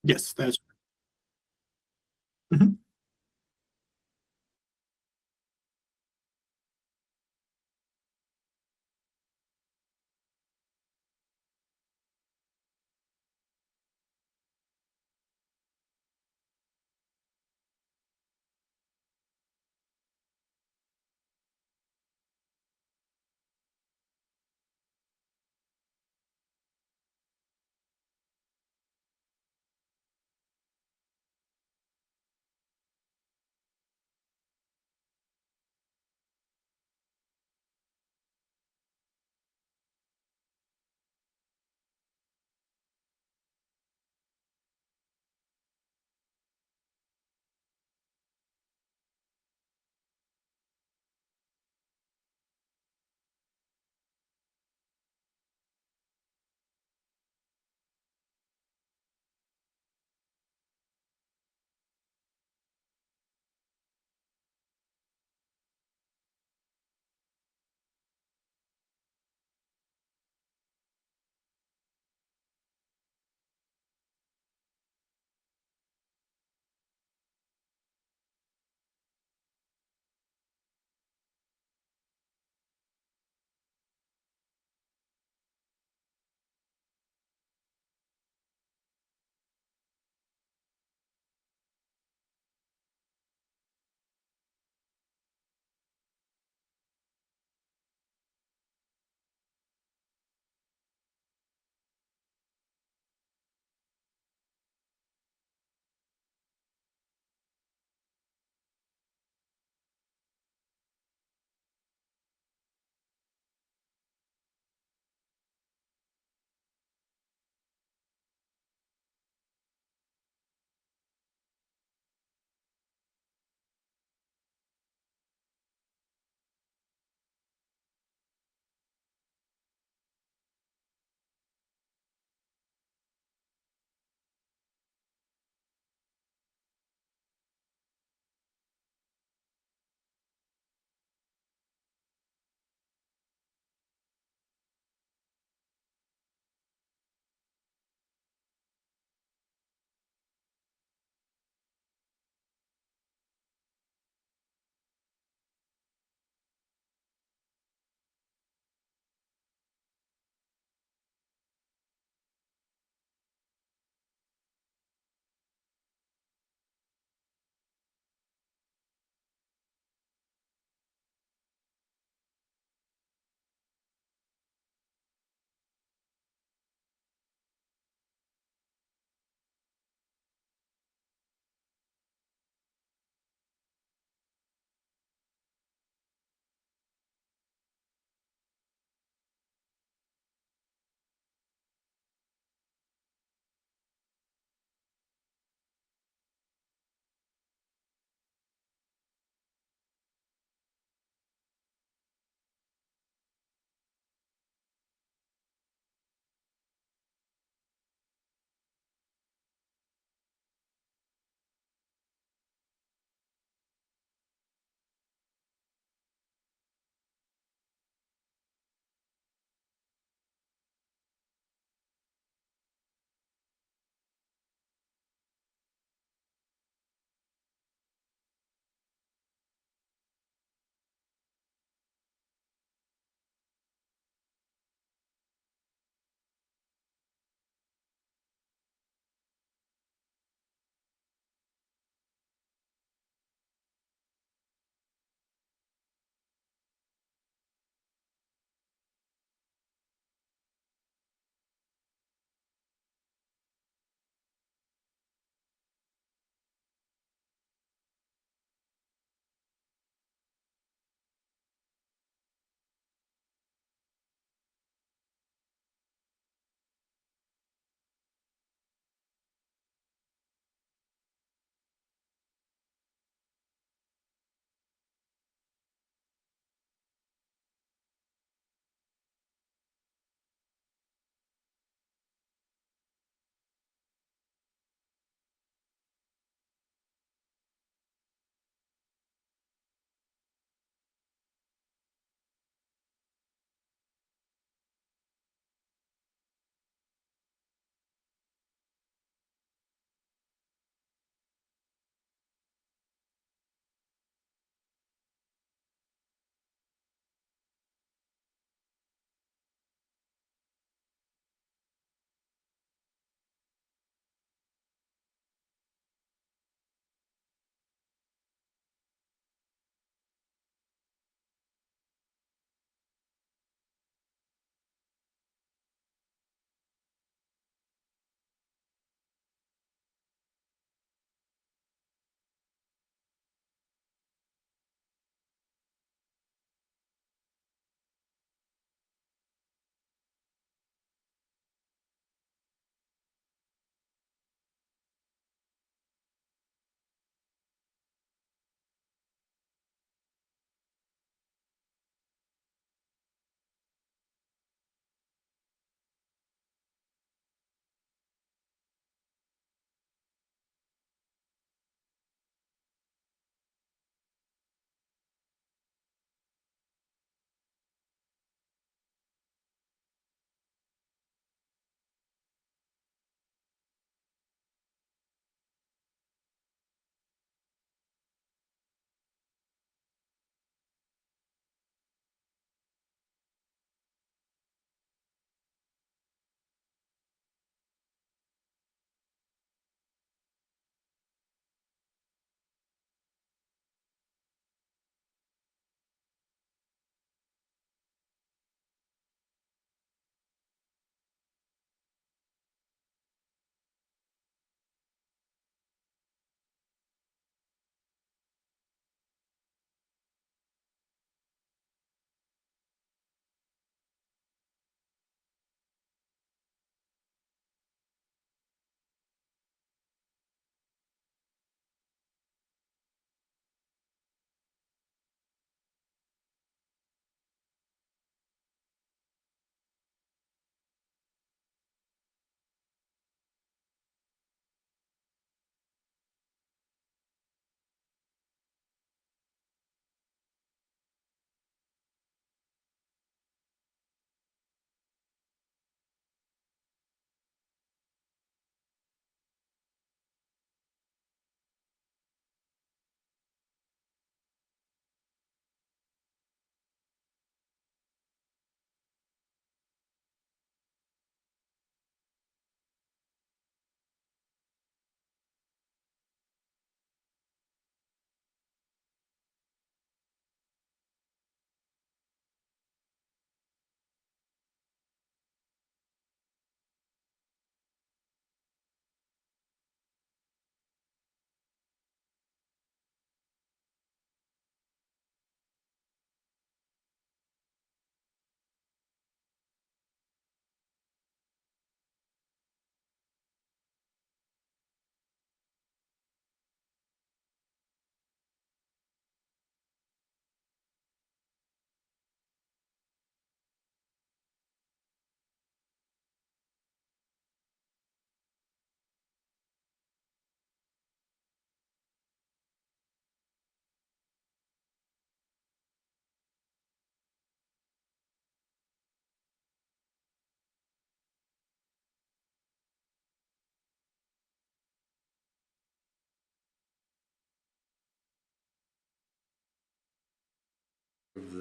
Yes, that's mhm.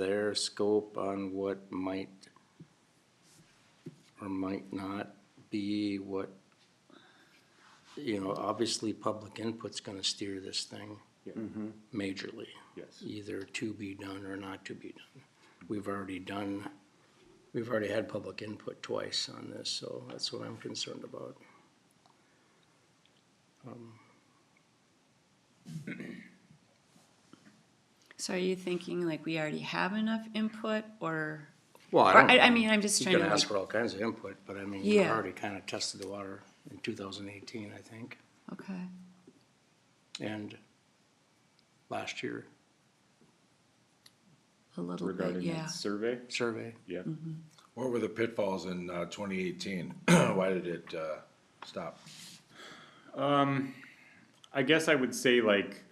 their scope on what might or might not be what, obviously public input's gonna steer this thing Yeah. majorly. Yes. Either to be done or not to be done. We've already had public input twice on this, so that's what I'm concerned about. So are you thinking like we already have enough input or? Well, I Or, don't know. I mean, I'm just You trying can to ask like, for all kinds of input, but I mean, we've Yeah. already kind of tested the water in 2018, I think, okay, and last year a little bit, Regarding yeah. that survey, survey. yeah. What were the pitfalls in 2018? Why did it stop? I guess I would say like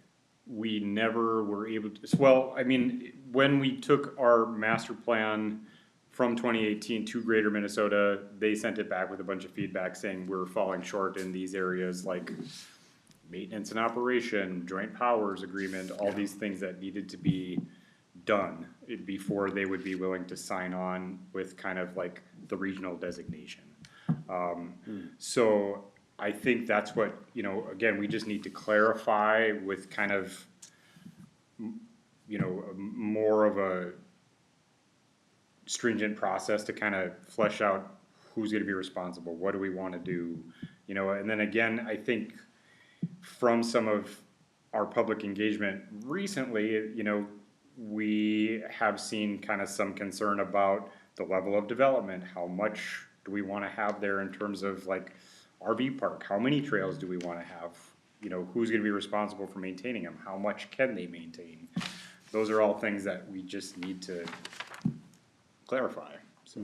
we never were able to, well, I mean, when we took our master plan from 2018 to Greater Minnesota, they sent it back with a bunch of feedback saying we're falling short in these areas like maintenance and operation, joint powers agreement, all these things that needed to be done before they would be willing to sign on with kind of like the regional designation. So I think that's what, again, we just need to clarify with kind of, more of a stringent process to kind of flesh out who's gonna be responsible, what do we wanna do, and then again, I think from some of our public engagement recently, we have seen kind of some concern about the level of development, how much do we wanna have there in terms of like RV park, how many trails do we wanna have? Who's gonna be responsible for maintaining them, how much can they maintain? Those are all things that we just need to clarify, so.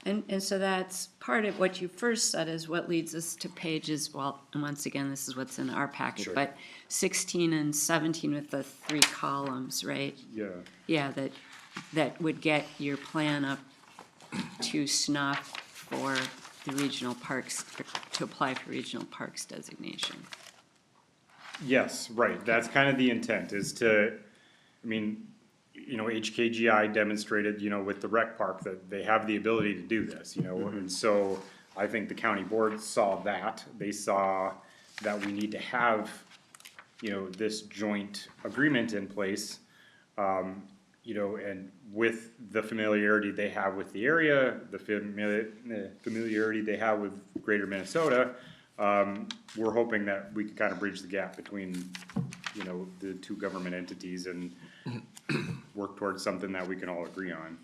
And so that's part of what you first said is what leads us to pages, well, and once again, this is what's in our packet, Sure. but 16 and 17 with the 3 columns, right? Yeah, Yeah, that would get your plan up to snuff for the regional parks, to apply for regional parks designation. yes, right, that's kind of the intent, is to, HKGI demonstrated, with the rec park that they have the ability to do this, and so I think the county board saw that, they saw that we need to have, this joint agreement in place, and with the familiarity they have with the area, the familiarity they have with Greater Minnesota, we're hoping that we can kind of bridge the gap between, the two government entities and work towards something that we can all agree on.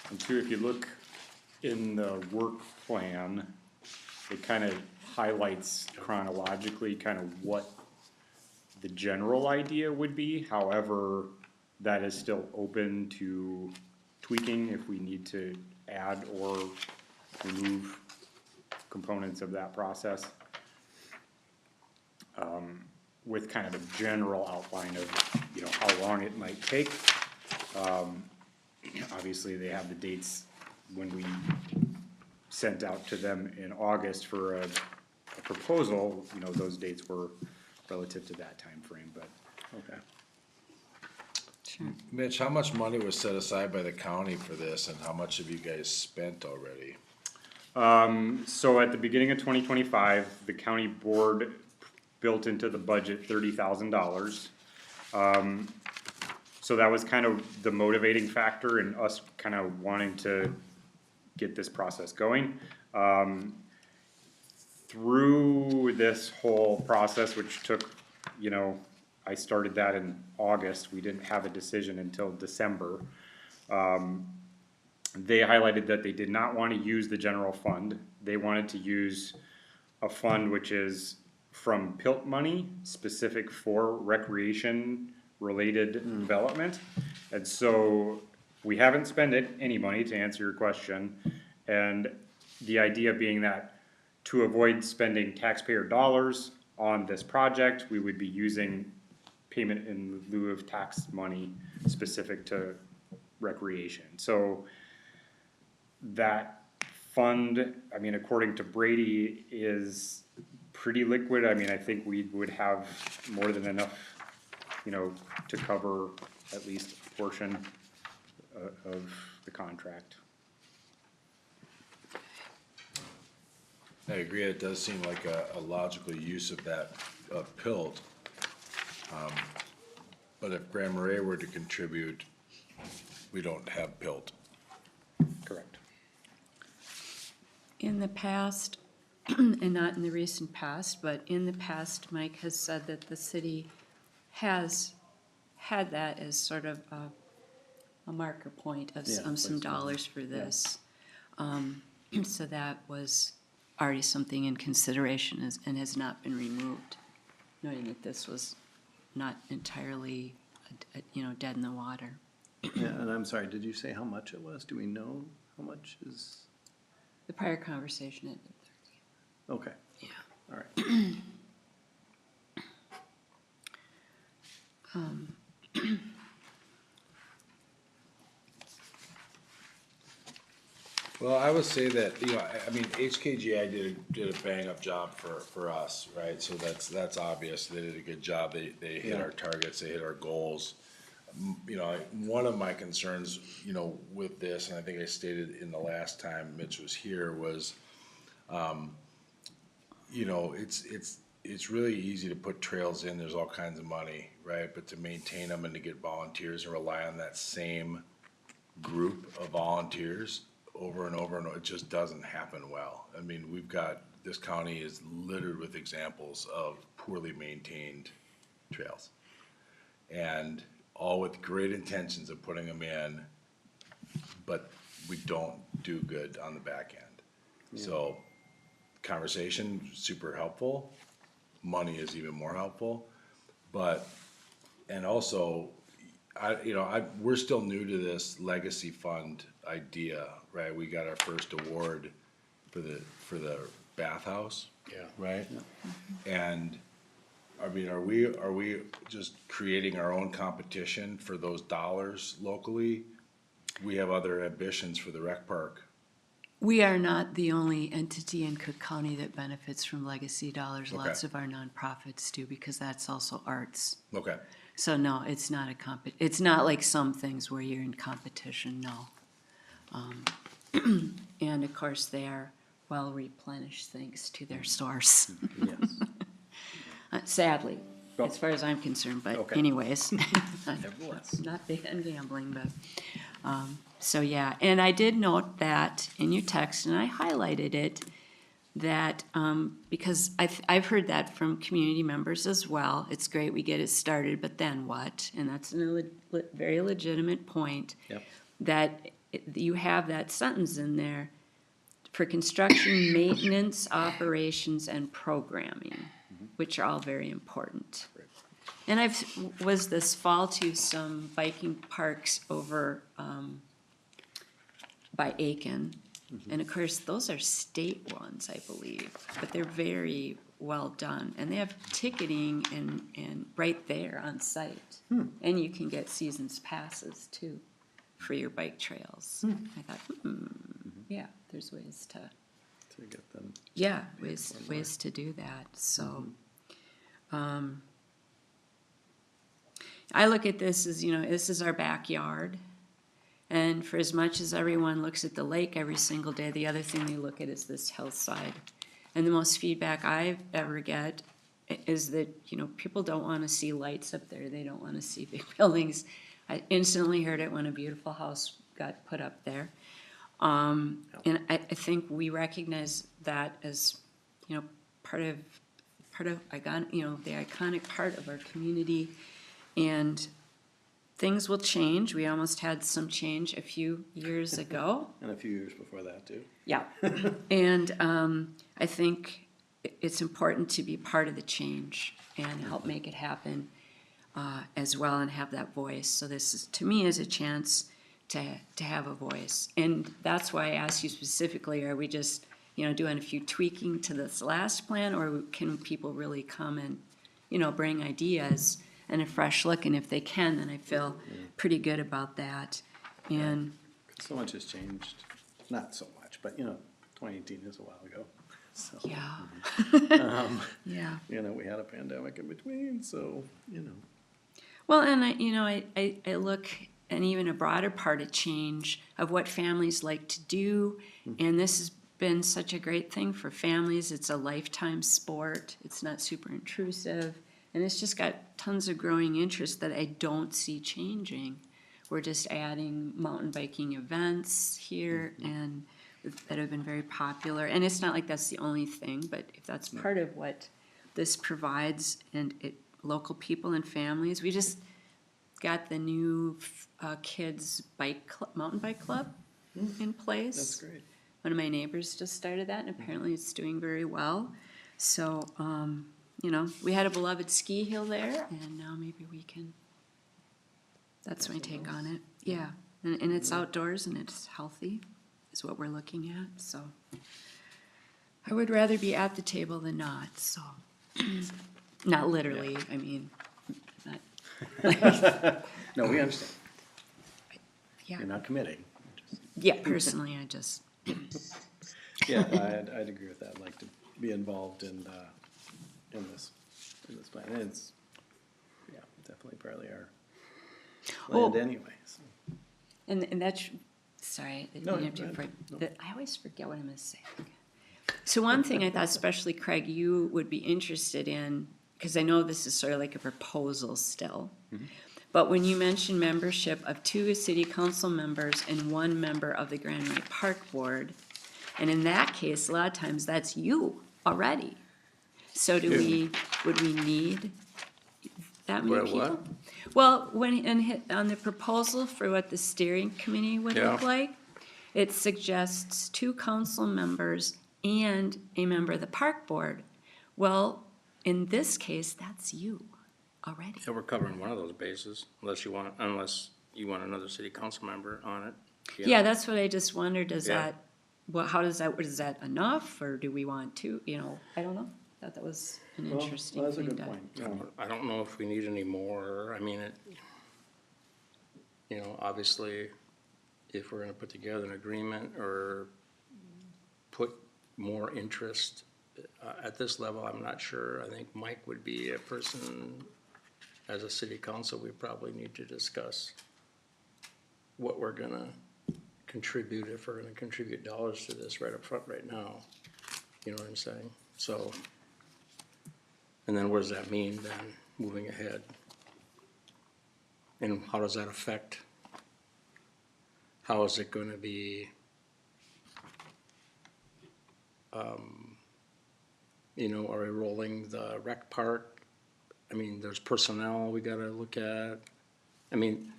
And two, if you look in the work plan, it kind of highlights chronologically kind of what the general idea would be, however, that is still open to tweaking if we need to add or remove components of that process. With kind of a general outline of, how long it might take. Obviously, they have the dates when we sent out to them in August for a proposal, those dates were relative to that time frame. But, okay. Sure. Mitch, how much money was set aside by the county for this and how much have you guys spent already? So at the beginning of 2025, the county board built into the budget $30,000. So that was kind of the motivating factor in us kind of wanting to get this process going. Through this whole process, which took, I started that in August, we didn't have a decision until December. They highlighted that they did not want to use the general fund. They wanted to use a fund which is from PILT money, specific for recreation-related development. And so we haven't spent any money, to answer your question. And the idea being that to avoid spending taxpayer dollars on this project, we would be using payment in lieu of tax money specific to recreation. So that fund, I mean, according to Brady, is pretty liquid. I mean, I think we would have more than enough, you know, to cover at least a portion of the contract. I agree, it does seem like a logical use of that, of PILT. But if Grand Marais were to contribute, we don't have PILT. Correct. In the past, and not in the recent past, but in the past, Mike has said that the city has had that as sort of a marker point of Yeah, some placeholder. dollars for this. So that was already something in consideration and has not been removed, knowing that this was not entirely, you know, dead in the water. Yeah, and I'm sorry, did you say how much it was? Do we know how much is, The prior conversation ended there. okay, Yeah. all right. Well, I would say that, you know, I mean, HKGI did a bang up job for us, right? So that's obvious. They did a good job. They hit our targets, they hit our goals. You know, one of my concerns, you know, with this, and I think I stated in the last time Mitch was here, was, you know, it's really easy to put trails in. There's all kinds of money, right? But to maintain them and to get volunteers and rely on that same group of volunteers over and over and over, it just doesn't happen well. I mean, this county is littered with examples of poorly maintained trails. And all with great intentions of putting them in, but we don't do good on the back end. So conversation, super helpful. Money is even more helpful. But, and also, we're still new to this legacy fund idea, right? We got our first award for the bathhouse. Yeah. Right? And, I mean, are we just creating our own competition for those dollars locally? We have other ambitions for the rec park. We are not the only entity in Cook County that benefits from legacy dollars. Okay. Lots of our nonprofits do, because that's also arts. Okay, So no, it's not it's not like some things where you're in competition, no. And of course, they are well replenished thanks to their source, Yes. sadly, Oh. as far as I'm concerned, but Okay. anyways. Nevertheless. Not big on gambling, but, so yeah, and I did note that in your text, and I highlighted it, that, because I've heard that from community members as well. It's great we get it started, but then what? And that's a very legitimate point. Yep. That you have that sentence in there for construction, maintenance, operations, and programming, which are all very important. And was this fall to some biking parks over, by Aiken. And of course, those are state ones, I believe, but they're very well done. And they have ticketing and right there on site. And you can get seasons passes too for your bike trails. I thought, yeah, there's ways to, To get them, yeah, ways to do that, so. I look at this as, you know, this is our backyard. And for as much as everyone looks at the lake every single day, the other thing they look at is this hillside. And the most feedback I ever get is that, you know, people don't want to see lights up there. They don't want to see big buildings. I instantly heard it when a beautiful house got put up there. And I think we recognize that as, you know, part of you know, the iconic part of our community. And things will change. We almost had some change a few years ago. and a few years before that too. Yeah. And I think it's important to be part of the change and help make it happen as well, and have that voice. So this is, to me, is a chance to have a voice. And that's why I asked you specifically, are we just, you know, doing a few tweaking to this last plan, or can people really come and, you know, bring ideas and a fresh look? And if they can, then I feel pretty good about that. And So much has changed, not so much, but you know, 2018 is a while ago, so. Yeah. Yeah. You know, we had a pandemic in between, so, you know. Well, and I look, and even a broader part of change of what families like to do, and this has been such a great thing for families. It's a lifetime sport. It's not super intrusive, and it's just got tons of growing interest that I don't see changing. We're just adding mountain biking events here, and that have been very popular. And it's not like that's the only thing, but if that's part of what this provides, and local people and families, we just got the new kids mountain bike club in place. That's great. One of my neighbors just started that, and apparently it's doing very well. So, you know, we had a beloved ski hill there, and now maybe we can. That's my take on it. Yeah, and it's outdoors and it's healthy, is what we're looking at. So, I would rather be at the table than not. So, not literally. I mean, not. No, we understand. Yeah. You're not committing. Yeah. Personally, I just. Yeah, I'd agree with that. I'd like to be involved in this plan. And it's, yeah, definitely partly our land Oh. anyway, so. And that's, sorry, I No, didn't have to go ahead. break- that- I always forget what I'm gonna say. So one thing I thought, especially Craig, you would be interested in, because I know this is sort of like a proposal still. But when you mention membership of 2 city council members and 1 member of the Grand Marais Park Board, and in that case, a lot of times that's you already. So would we need that many What, people? what? Well, on the proposal for what the steering committee would look Yeah. like, it suggests 2 council members and a member of the park board. Well, in this case, that's you already. Yeah, we're covering one of those bases, unless you want another city council member on it. Yeah, that's what I just wondered, does Yeah. that, well, how does that, is that enough, or do we want to, I don't know. Thought that was an Well, interesting that's a thing good to. point. I don't know if we need any more, I mean, obviously, if we're gonna put together an agreement or put more interest at this level, I'm not sure. I think Mike would be a person, as a city council, we probably need to discuss what we're gonna contribute, if we're gonna contribute dollars to this right up front right now. You know what I'm saying? So, and then what does that mean then, moving ahead? And how does that affect? How is it gonna be? Are we rolling the rec park? I mean, there's personnel we gotta look at. I mean,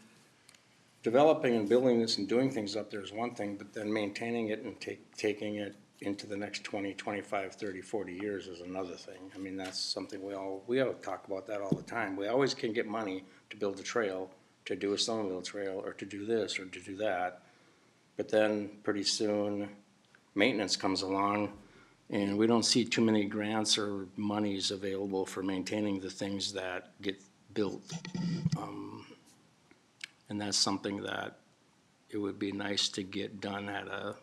developing and building this and doing things up there is one thing, but then maintaining it and taking it into the next 20, 25, 30, 40 years is another thing. I mean, that's something we all talk about that all the time. We always can get money to build a trail, to do a snowmobile trail, or to do this, or to do that. But then, pretty soon, maintenance comes along, and we don't see too many grants or monies available for maintaining the things that get built. And that's something that it would be nice to get done at a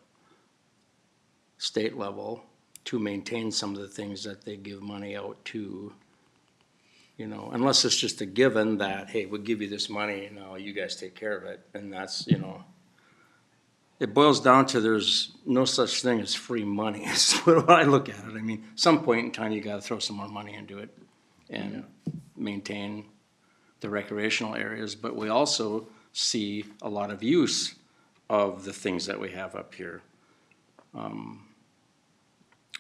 state level to maintain some of the things that they give money out to. Unless it's just a given that, hey, we'll give you this money, you guys take care of it, and that's, it boils down to there's no such thing as free money, is what I look at it. I mean, some point in time, you gotta throw some more money into it and maintain the recreational areas, but we also see a lot of use of the things that we have up here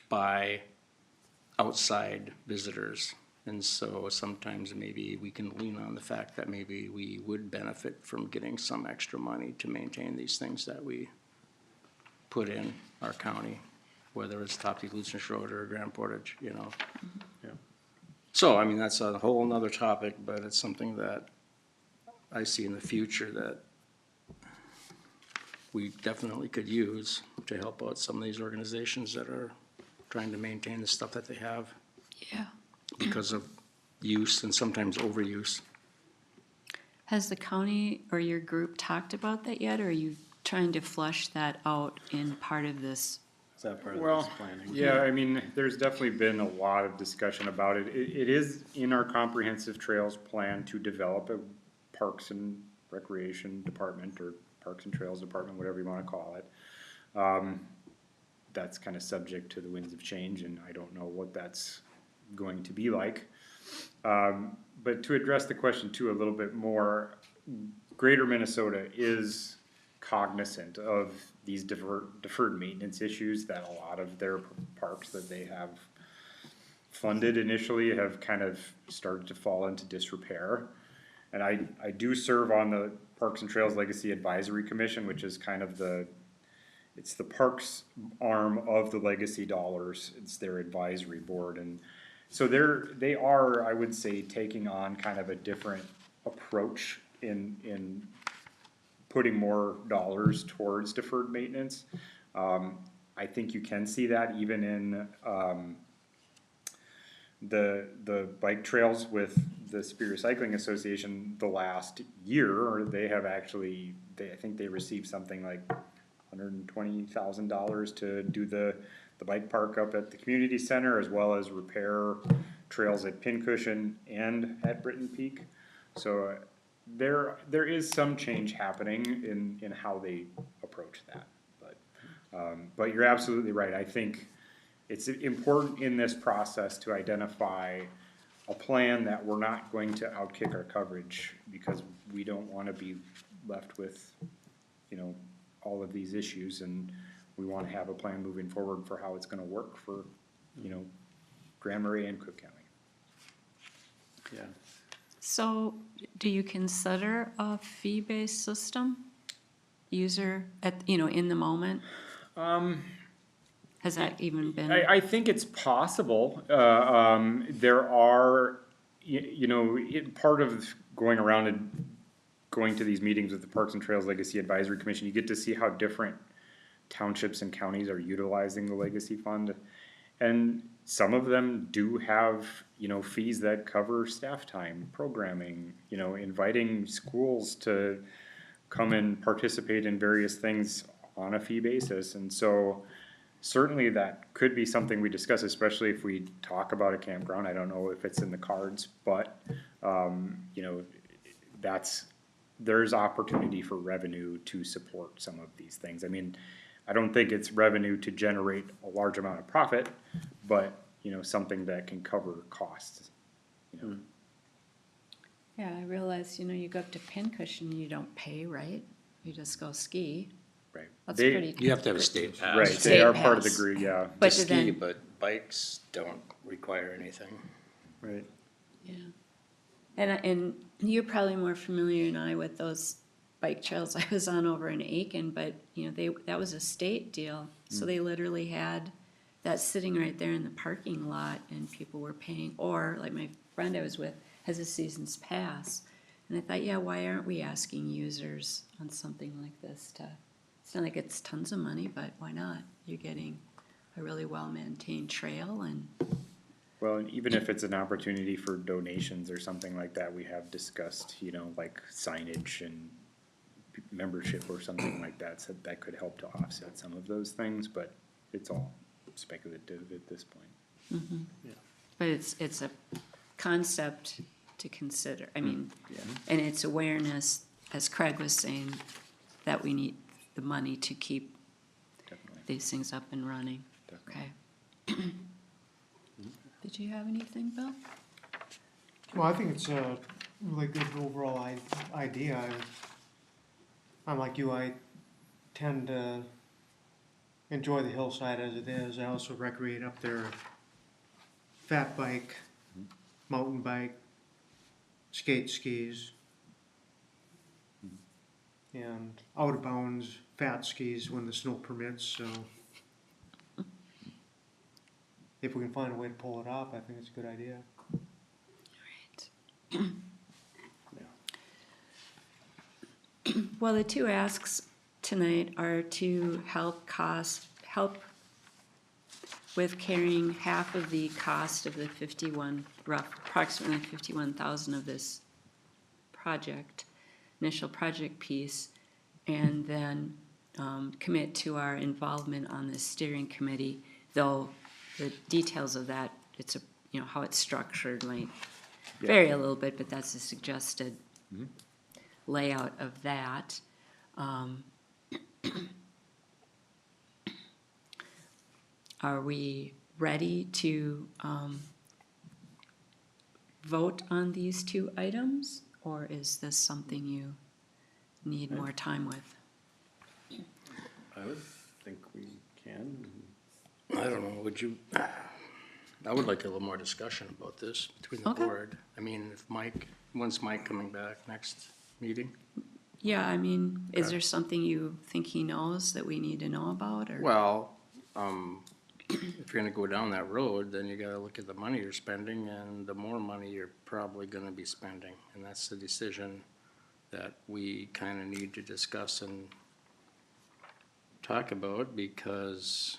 by outside visitors. And so sometimes maybe we can lean on the fact that maybe we would benefit from getting some extra money to maintain these things that we put in our county, whether it's Topsy-Lucensh Road or Grand Portage, Yeah. So, I mean, that's a whole nother topic, but it's something that I see in the future that we definitely could use to help out some of these organizations that are trying to maintain the stuff that they have Yeah. because of use and sometimes overuse. Has the county or your group talked about that yet, or are you trying to flush that out in part of this Is that part of Well, this planning? yeah, I mean, there's definitely been a lot of discussion about it. It is in our comprehensive trails plan to develop a Parks and Recreation Department, or Parks and Trails Department, whatever you wanna call it. That's kinda subject to the winds of change, and I don't know what that's going to be like. But to address the question too a little bit more, Greater Minnesota is cognizant of these deferred maintenance issues that a lot of their parks that they have funded initially have kind of started to fall into disrepair. And I do serve on the Parks and Trails Legacy Advisory Commission, which is kind of it's the parks arm of the legacy dollars. It's their advisory board. And so they are, I would say, taking on kind of a different approach in putting more dollars towards deferred maintenance. I think you can see that even in, the bike trails with the Superior Cycling Association the last year, or they have actually, I think they received something like $120,000 to do the bike park up at the community center, as well as repair trails at Pincushion and at Britton Peak. So there is some change happening in how they approach that. But you're absolutely right. I think it's important in this process to identify a plan that we're not going to outkick our coverage, because we don't wanna be left with, all of these issues, and we wanna have a plan moving forward for how it's gonna work for, Grand Marais and Cook County. Yeah. So do you consider a fee-based system? User in the moment? Has that even been? I think it's possible. There are, part of going around and going to these meetings with the Parks and Trails Legacy Advisory Commission, you get to see how different townships and counties are utilizing the legacy fund. And some of them do have, fees that cover staff time, programming, inviting schools to come and participate in various things on a fee basis. And so certainly that could be something we discuss, especially if we talk about a campground. I don't know if it's in the cards, but, there's opportunity for revenue to support some of these things. I mean, I don't think it's revenue to generate a large amount of profit, but, something that can cover costs. Yeah, I realize, you go up to Pincushion, you don't pay, right? You just go ski. Right. That's They- pretty. You have to have a state pass. Right, State they are part of the pass. group, yeah. But To to ski, then, but bikes don't require anything. Right. yeah. And you're probably more familiar than I with those bike trails I was on over in Aiken, but, that was a state deal. So they literally had that sitting right there in the parking lot, and people were paying, or like my friend I was with has a season's pass. And I thought, yeah, why aren't we asking users on something like this it's not like it's tons of money, but why not? You're getting a really well-maintained trail, and Well, and even if it's an opportunity for donations or something like that, we have discussed, like signage and membership or something like that, so that could help to offset some of those things, but it's all speculative at this point. but it's a concept to consider. I mean, Yeah. and it's awareness, as Craig was saying, that we need the money to keep Definitely. these things up and running. Definitely. Okay. Did you have anything, Bill? Well, I think it's a really good overall idea. I'm like you, I tend to enjoy the hillside as it is. I also recreate up there, fat bike, mountain bike, skis, and out of bounds fat skis when the snow permits, so if we can find a way to pull it off, I think it's a good idea. Well, the two asks tonight are to help with carrying half of the cost of the approximately 51,000 of this project, initial project piece, and then commit to our involvement on the steering committee, though the details of that, it's a, you know, how it's structured might vary a little bit, but that's a suggested layout of that. Are we ready to vote on these two items, or is this something you need more time with? I would think we can. I don't know, would you, I would like a little more discussion about this between the Okay. board. I mean, if Mike, when's Mike coming back, next meeting? Yeah, I mean, is there something you think he knows that we need to know about, or? Well, if you're gonna go down that road, then you gotta look at the money you're spending, and the more money you're probably gonna be spending. And that's the decision that we kinda need to discuss and talk about, because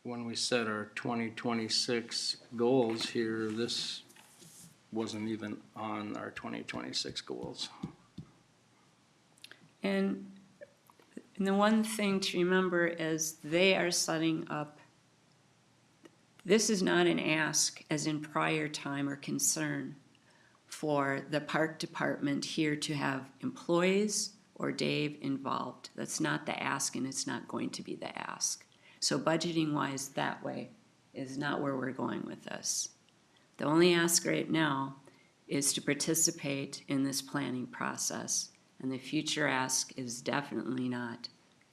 when we set our 2026 goals here, this wasn't even on our 2026 goals. And the one thing to remember is they are setting up, this is not an ask as in prior time or concern for the park department here to have employees or Dave involved. That's not the ask, and it's not going to be the ask. So budgeting wise, that way is not where we're going with this. The only ask right now is to participate in this planning process. And the future ask is definitely not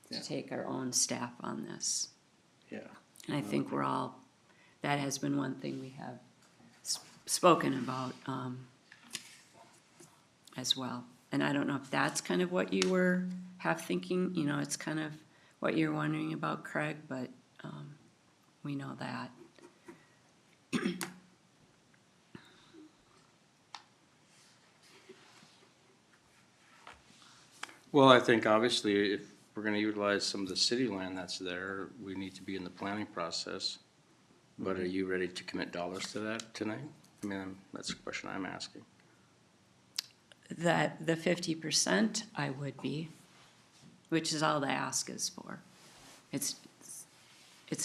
Yeah. to take our own staff on this. Yeah. And I think we're all, that has been one thing we have spoken about as well. And I don't know if that's kind of what you were half thinking, you know, it's kind of what you're wondering about, Craig, but we know that. Well, I think obviously if we're gonna utilize some of the city land that's there, we need to be in the planning process. But are you ready to commit dollars to that tonight? I mean, that's the question I'm asking. That the 50% I would be, which is all the ask is for. It's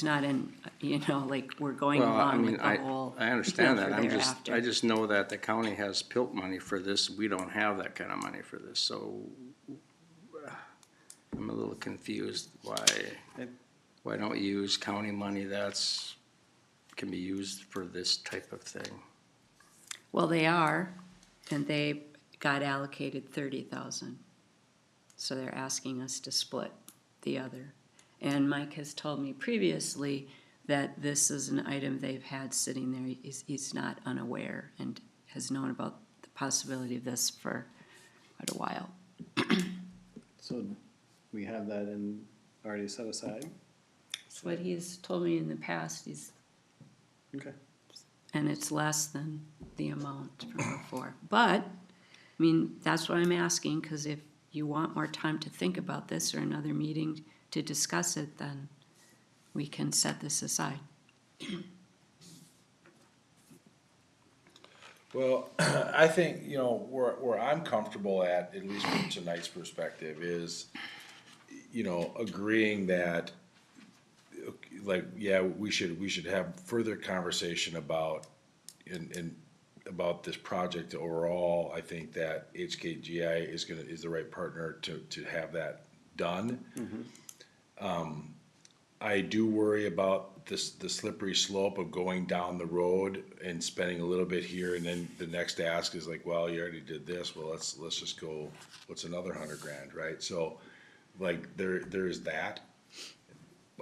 not in, you know, like we're going Well, I along mean, with the whole. I understand for that, I thereafter. just know that the county has PILT money for this, we don't have that kind of money for this, so I'm a little confused why don't we use county money that's, can be used for this type of thing? Well, they are, and they got allocated 30,000. So they're asking us to split the other. And Mike has told me previously that this is an item they've had sitting there. He's not unaware and has known about the possibility of this for quite a while. So we have that in, already set aside? That's what he's told me in the past. Okay. And it's less than the amount from before. But, I mean, that's what I'm asking, because if you want more time to think about this or another meeting to discuss it, then we can set this aside. Well, I think, you know, where I'm comfortable at least from tonight's perspective, is, you know, agreeing that, like, yeah, we should have further conversation about, about this project overall. I think that HKGI is the right partner to have that done. I do worry about the slippery slope of going down the road and spending a little bit here, and then the next ask is like, well, you already did this, well, let's just go, what's another $100,000, right? So, like, there's that.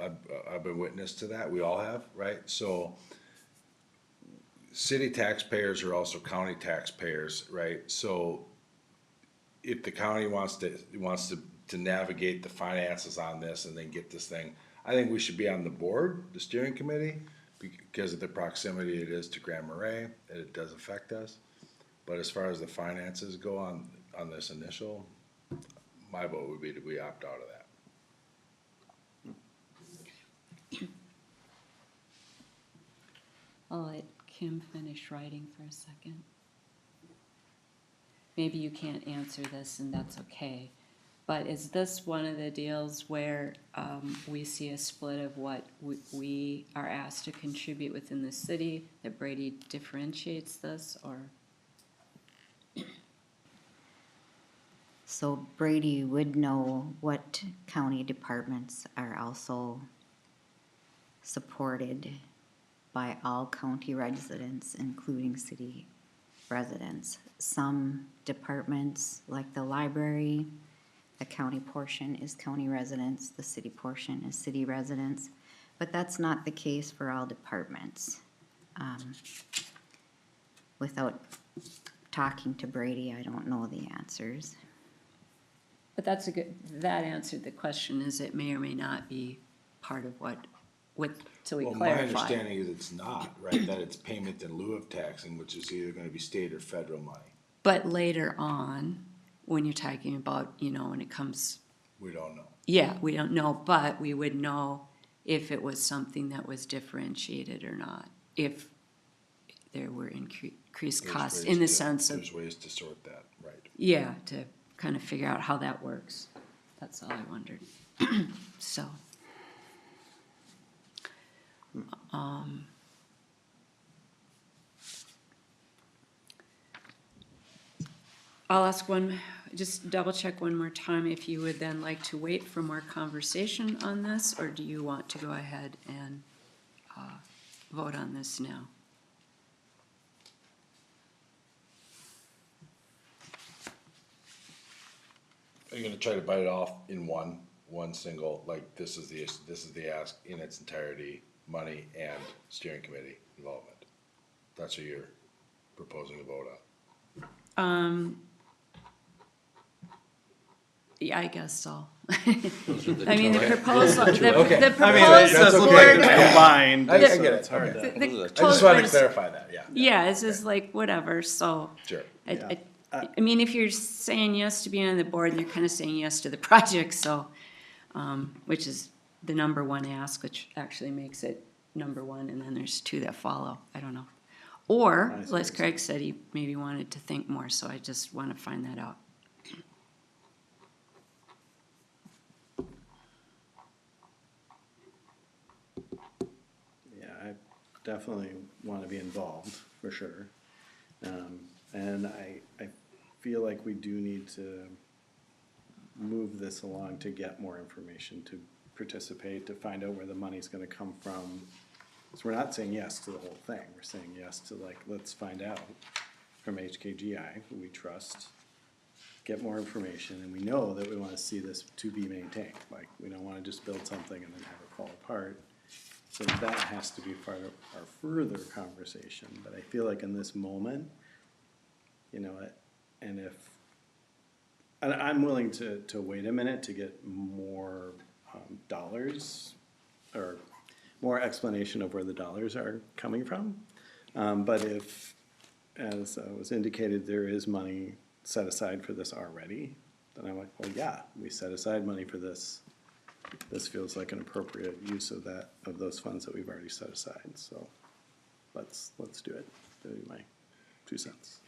I've been witness to that, we all have, right? So, city taxpayers are also county taxpayers, right? So, if the county wants to navigate the finances on this and then get this thing, I think we should be on the board, the steering committee, because of the proximity it is to Grand Marais, and it does affect us. But as far as the finances go on this initial, my vote would be we opt out of that. I'll let Kim finish writing for a second. maybe you can't answer this and that's okay. But is this one of the deals where, we see a split of what we are asked to contribute within the city, that Brady differentiates this, or? So Brady would know what county departments are also supported by all county residents, including city residents. Some departments, like the library, the county portion is county residents, the city portion is city residents, but that's not the case for all departments. Without talking to Brady, I don't know the answers. But that's a good, that answered the question, is it may or may not be part of what, till we Well, my clarify. understanding is it's not, right, that it's payment in lieu of taxing, which is either gonna be state or federal money. But later on, when you're talking about, when it comes, We don't know. yeah, we don't know, but we would know if it was something that was differentiated or not, if there were increased There's costs ways in the to- sense of, There's ways to sort that, right. yeah, to kind of figure out how that works. That's all I wondered. So. I'll ask just double check one more time if you would then like to wait for more conversation on this, or do you want to go ahead and vote on this now? Are you gonna try to bite it off in one single, like, this is the ask in its entirety, money and steering committee involvement? That's what you're proposing to vote on? Yeah, I guess so. Those are the I mean, the two. proposal, the Okay. the I mean, proposed that's board. combined, I so get it, it's hard okay. to. the Those are the two. I just proposed wanted board to is- clarify that, yeah. Yeah, it's just like whatever, so. Sure. I mean, if you're saying yes to being on the board, you're kind of saying yes to the project, so, which is the number one ask, which actually makes it number one, and then there's two that follow, I don't know. Or, I see as what Craig said, he maybe wanted to think more, so I just want to find that out. Yeah, I definitely want to be involved, for sure. And I feel like we do need to move this along to get more information, to participate, to find out where the money's gonna come from. So we're not saying yes to the whole thing, we're saying yes to like, let's find out from HKGI, who we trust, get more information, and we know that we wanna see this to be maintained. Like, we don't wanna just build something and then have it fall apart. So that has to be part of our further conversation, but I feel like in this moment, and if, and I'm willing to wait a minute to get more, dollars, or more explanation of where the dollars are coming from. But if, as was indicated, there is money set aside for this already, then I'm like, well, yeah, we set aside money for this. This feels like an appropriate use of those funds that we've already set aside, so let's do it. That'd be my 2 cents.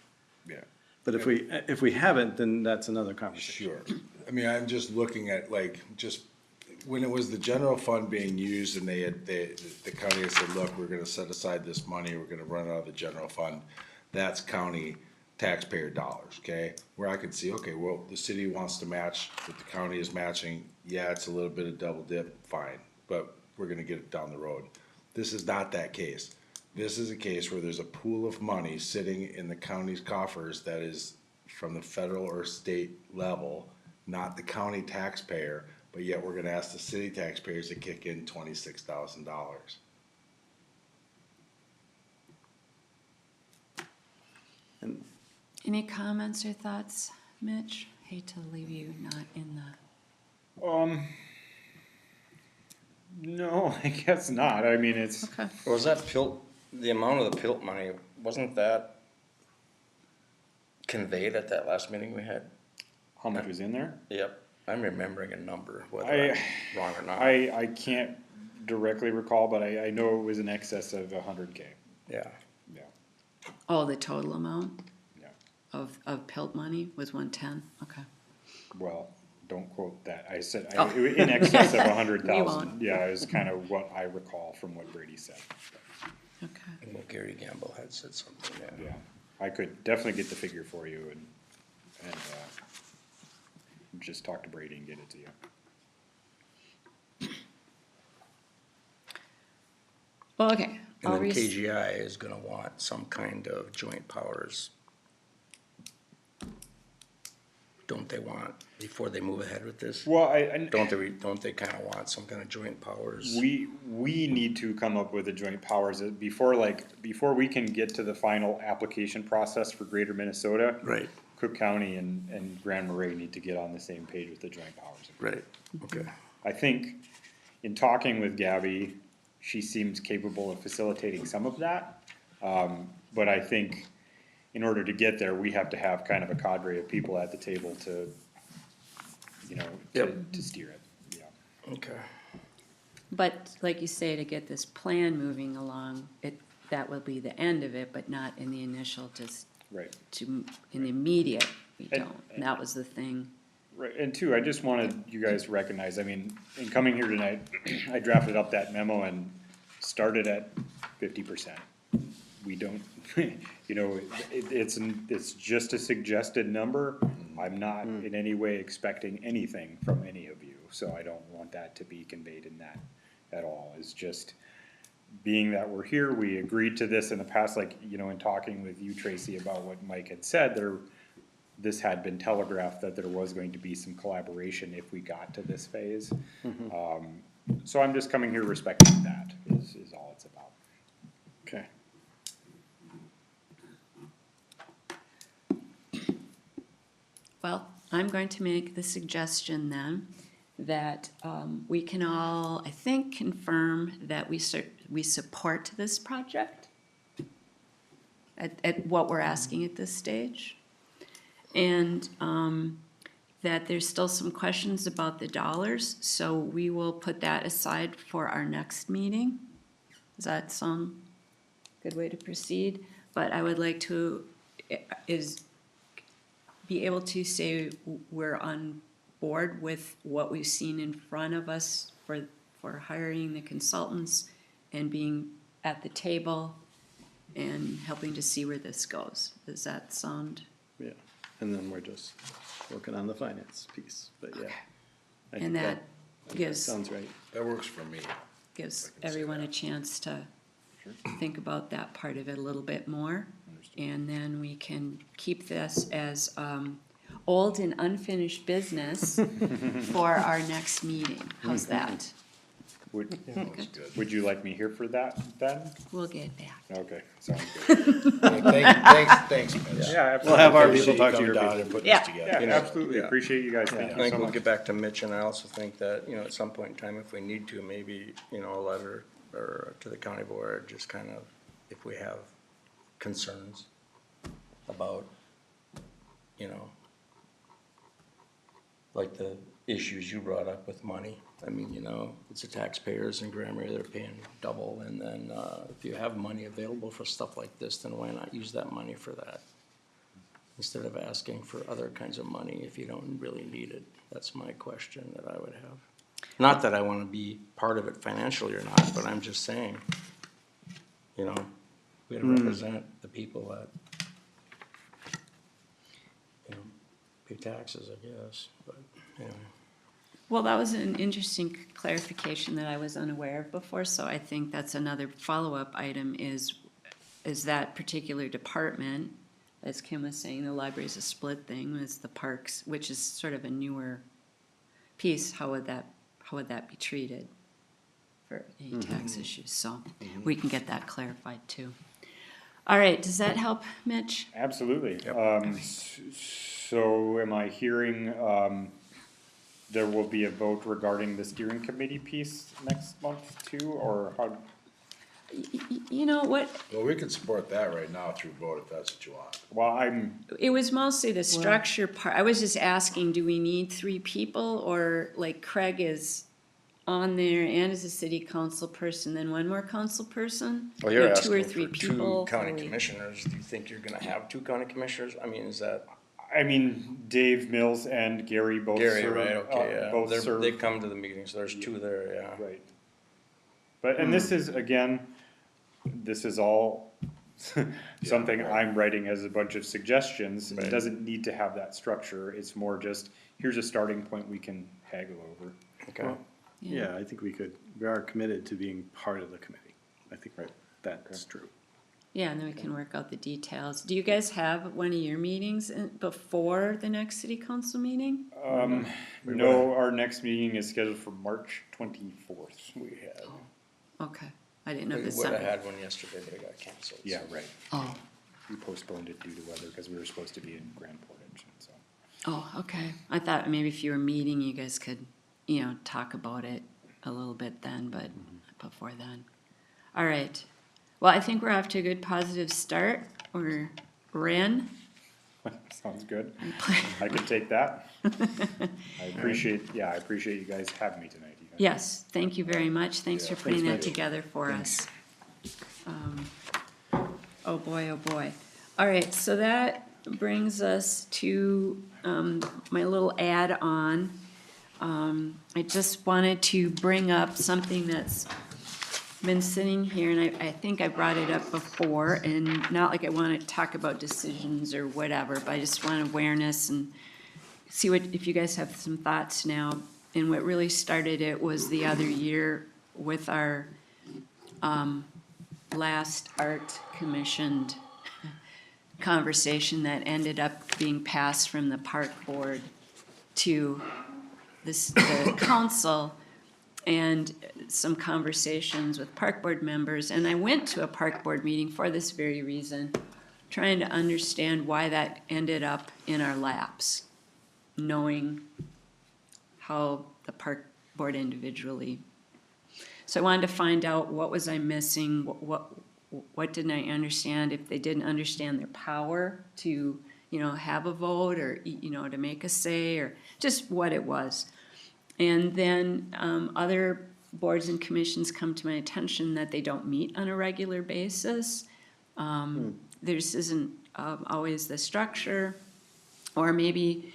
Yeah. But if we haven't, then that's another conversation. Sure. I mean, I'm just looking at like, just when it was the general fund being used and the county had said, look, we're gonna set aside this money, we're gonna run it out of the general fund. That's county taxpayer dollars, okay? Where I could see, okay, well, the city wants to match, what the county is matching, yeah, it's a little bit of double dip, fine, but we're gonna get it down the road. This is not that case. This is a case where there's a pool of money sitting in the county's coffers that is from the federal or state level, not the county taxpayer, but yet we're gonna ask the city taxpayers to kick in $26,000. And Any comments or thoughts, Mitch? Hate to leave you not in the. No, I guess not. I mean, it's, Okay. Was that PILT, the amount of the PILT money, wasn't that conveyed at that last meeting we had? how much was in there? Yep, I'm remembering a number, whether I- I'm wrong or not. I can't directly recall, but I know it was in excess of 100K. Yeah, Yeah, Oh, the total amount? yeah. of PILT money was 110? Okay. Well, don't quote that. I said, in excess of 100,000. We won't. Yeah, is kind of what I recall from what Brady said. Okay. I know Gary Gamble had said something, yeah. Yeah, I could definitely get the figure for you and just talk to Brady and get it to you. Well, okay. And I'll then res- KGI is gonna want some kind of joint powers. Don't they want, before they move ahead with this? Well, Don't they kinda want some kind of joint powers? we need to come up with a joint powers before we can get to the final application process for Greater Minnesota. Right, Cook County and Grand Marais need to get on the same page with the joint powers. right, okay. I think in talking with Gabby, she seems capable of facilitating some of that. But I think in order to get there, we have to have kind of a cadre of people at the table to, Yep. to steer it, yeah. Okay. But like you say, to get this plan moving along, that will be the end of it, but not in the initial, just Right. in the immediate, we And- don't. And that was the thing. Right, and two, I just wanted you guys to recognize, I mean, in coming here tonight, I drafted up that memo and started at 50%. We don't, it's just a suggested number. I'm not in any way expecting anything from any of you, so I don't want that to be conveyed in that at all. It's just, being that we're here, we agreed to this in the past, like, in talking with you, Tracy, about what Mike had said, this had been telegraphed that there was going to be some collaboration if we got to this phase. So I'm just coming here respecting that, is all it's about. Okay. Well, I'm going to make the suggestion then that we can all, I think, confirm that we support this project at what we're asking at this stage. And that there's still some questions about the dollars, so we will put that aside for our next meeting. Does that sound a good way to proceed? But I would like to, be able to say we're on board with what we've seen in front of us for hiring the consultants and being at the table and helping to see where this goes. Does that sound? Yeah, and then we're just working on the finance piece, but yeah. I And think that gives, Sounds right. That works for me. gives everyone a chance to think about that part of it a little bit more. And then we can keep this as old and unfinished business for our next meeting. How's that? Would, Sounds good. would you like me here for that then? We'll get back. Okay, sounds good. Thanks, Mitch. Yeah, absolutely. We'll have our Appreciate people talk to you your coming down people. and putting Yeah. this together. Yeah, absolutely, Yeah. appreciate you guys, I thank you think so we'll much. get back to Mitch, and I also think that, at some point in time, if we need to, maybe, a letter or to the county board, just kind of, if we have concerns about, like the issues you brought up with money. I mean, it's the taxpayers in Grand Marais, they're paying double, and then, if you have money available for stuff like this, then why not use that money for that? Instead of asking for other kinds of money if you don't really need it. That's my question that I would have. Not that I wanna be part of it financially or not, but I'm just saying, we gotta represent the people that, pay taxes, I guess, but anyway. Well, that was an interesting clarification that I was unaware of before, so I think that's another follow-up item is that particular department, as Kim was saying, the library's a split thing, is the parks, which is sort of a newer piece, how would that be treated for any tax issues? So we can get that clarified too. All right, does that help, Mitch? Absolutely. So am I hearing, there will be a vote regarding the steering committee piece next month too, or how? You know what, Well, we can support that right now through vote if that's what you want. Well, it was mostly the structure part. I was just asking, do we need 3 people or like Craig is on there and as a city council person, then one more council person? Well, you're Or two or asking three for people? two county or we- commissioners. Do you think you're gonna have two county commissioners? I mean, is that I mean, Dave Mills and Gary both Gary, serve, right? Okay, yeah. both serve. They come to the meetings. There's two there, yeah. Right. But, and this is, again, this is all something right. I'm writing as a bunch of suggestions. It Right. doesn't need to have that structure. It's more just, here's a starting point we can haggle over. Okay. Well, yeah, I think we are committed to being part of the committee. I think that's true. Yeah, and then we can work out the details. Do you guys have one of your meetings before the next city council meeting? No, our next meeting is scheduled for March 24th. We had, Okay, I didn't know we this. would have had one yesterday, but it got canceled. Yeah, right. Oh, We postponed it due to weather because we were supposed to be in Grand Portage, and so. oh, okay. I thought maybe if you were meeting, you guys could, talk about it a little bit then, but before then. All right. Well, I think we're off to a good positive start. We're Ren. Sounds good. I can take that. I appreciate you guys having me tonight. You guys. Yes, thank you very much. Thanks for putting that Mitch. together for us. Oh boy, oh boy. All right, so that brings us to my little add-on. I just wanted to bring up something that's been sitting here, and I think I brought it up before, and not like I want to talk about decisions or whatever, but I just want awareness and see if you guys have some thoughts now. And what really started it was the other year with our last art commissioned conversation that ended up being passed from the park board to the council, and some conversations with park board members. And I went to a park board meeting for this very reason, trying to understand why that ended up in our laps, knowing how the park board individually. So I wanted to find out what was I missing, what didn't I understand, if they didn't understand their power to, have a vote, or, to make a say, or just what it was. And then other boards and commissions come to my attention that they don't meet on a regular basis. There isn't always the structure, or maybe,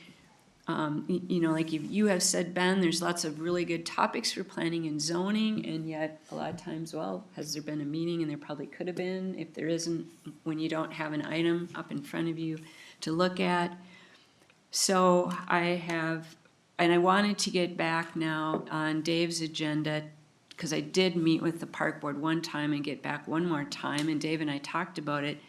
like you have said, Ben, there's lots of really good topics for planning and zoning, and yet a lot of times, well, has there been a meeting? And there probably could have been. If there isn't, when you don't have an item up in front of you to look at. So and I wanted to get back now on Dave's agenda, because I did meet with the park board one time and get back one more time, and Dave and I talked about it.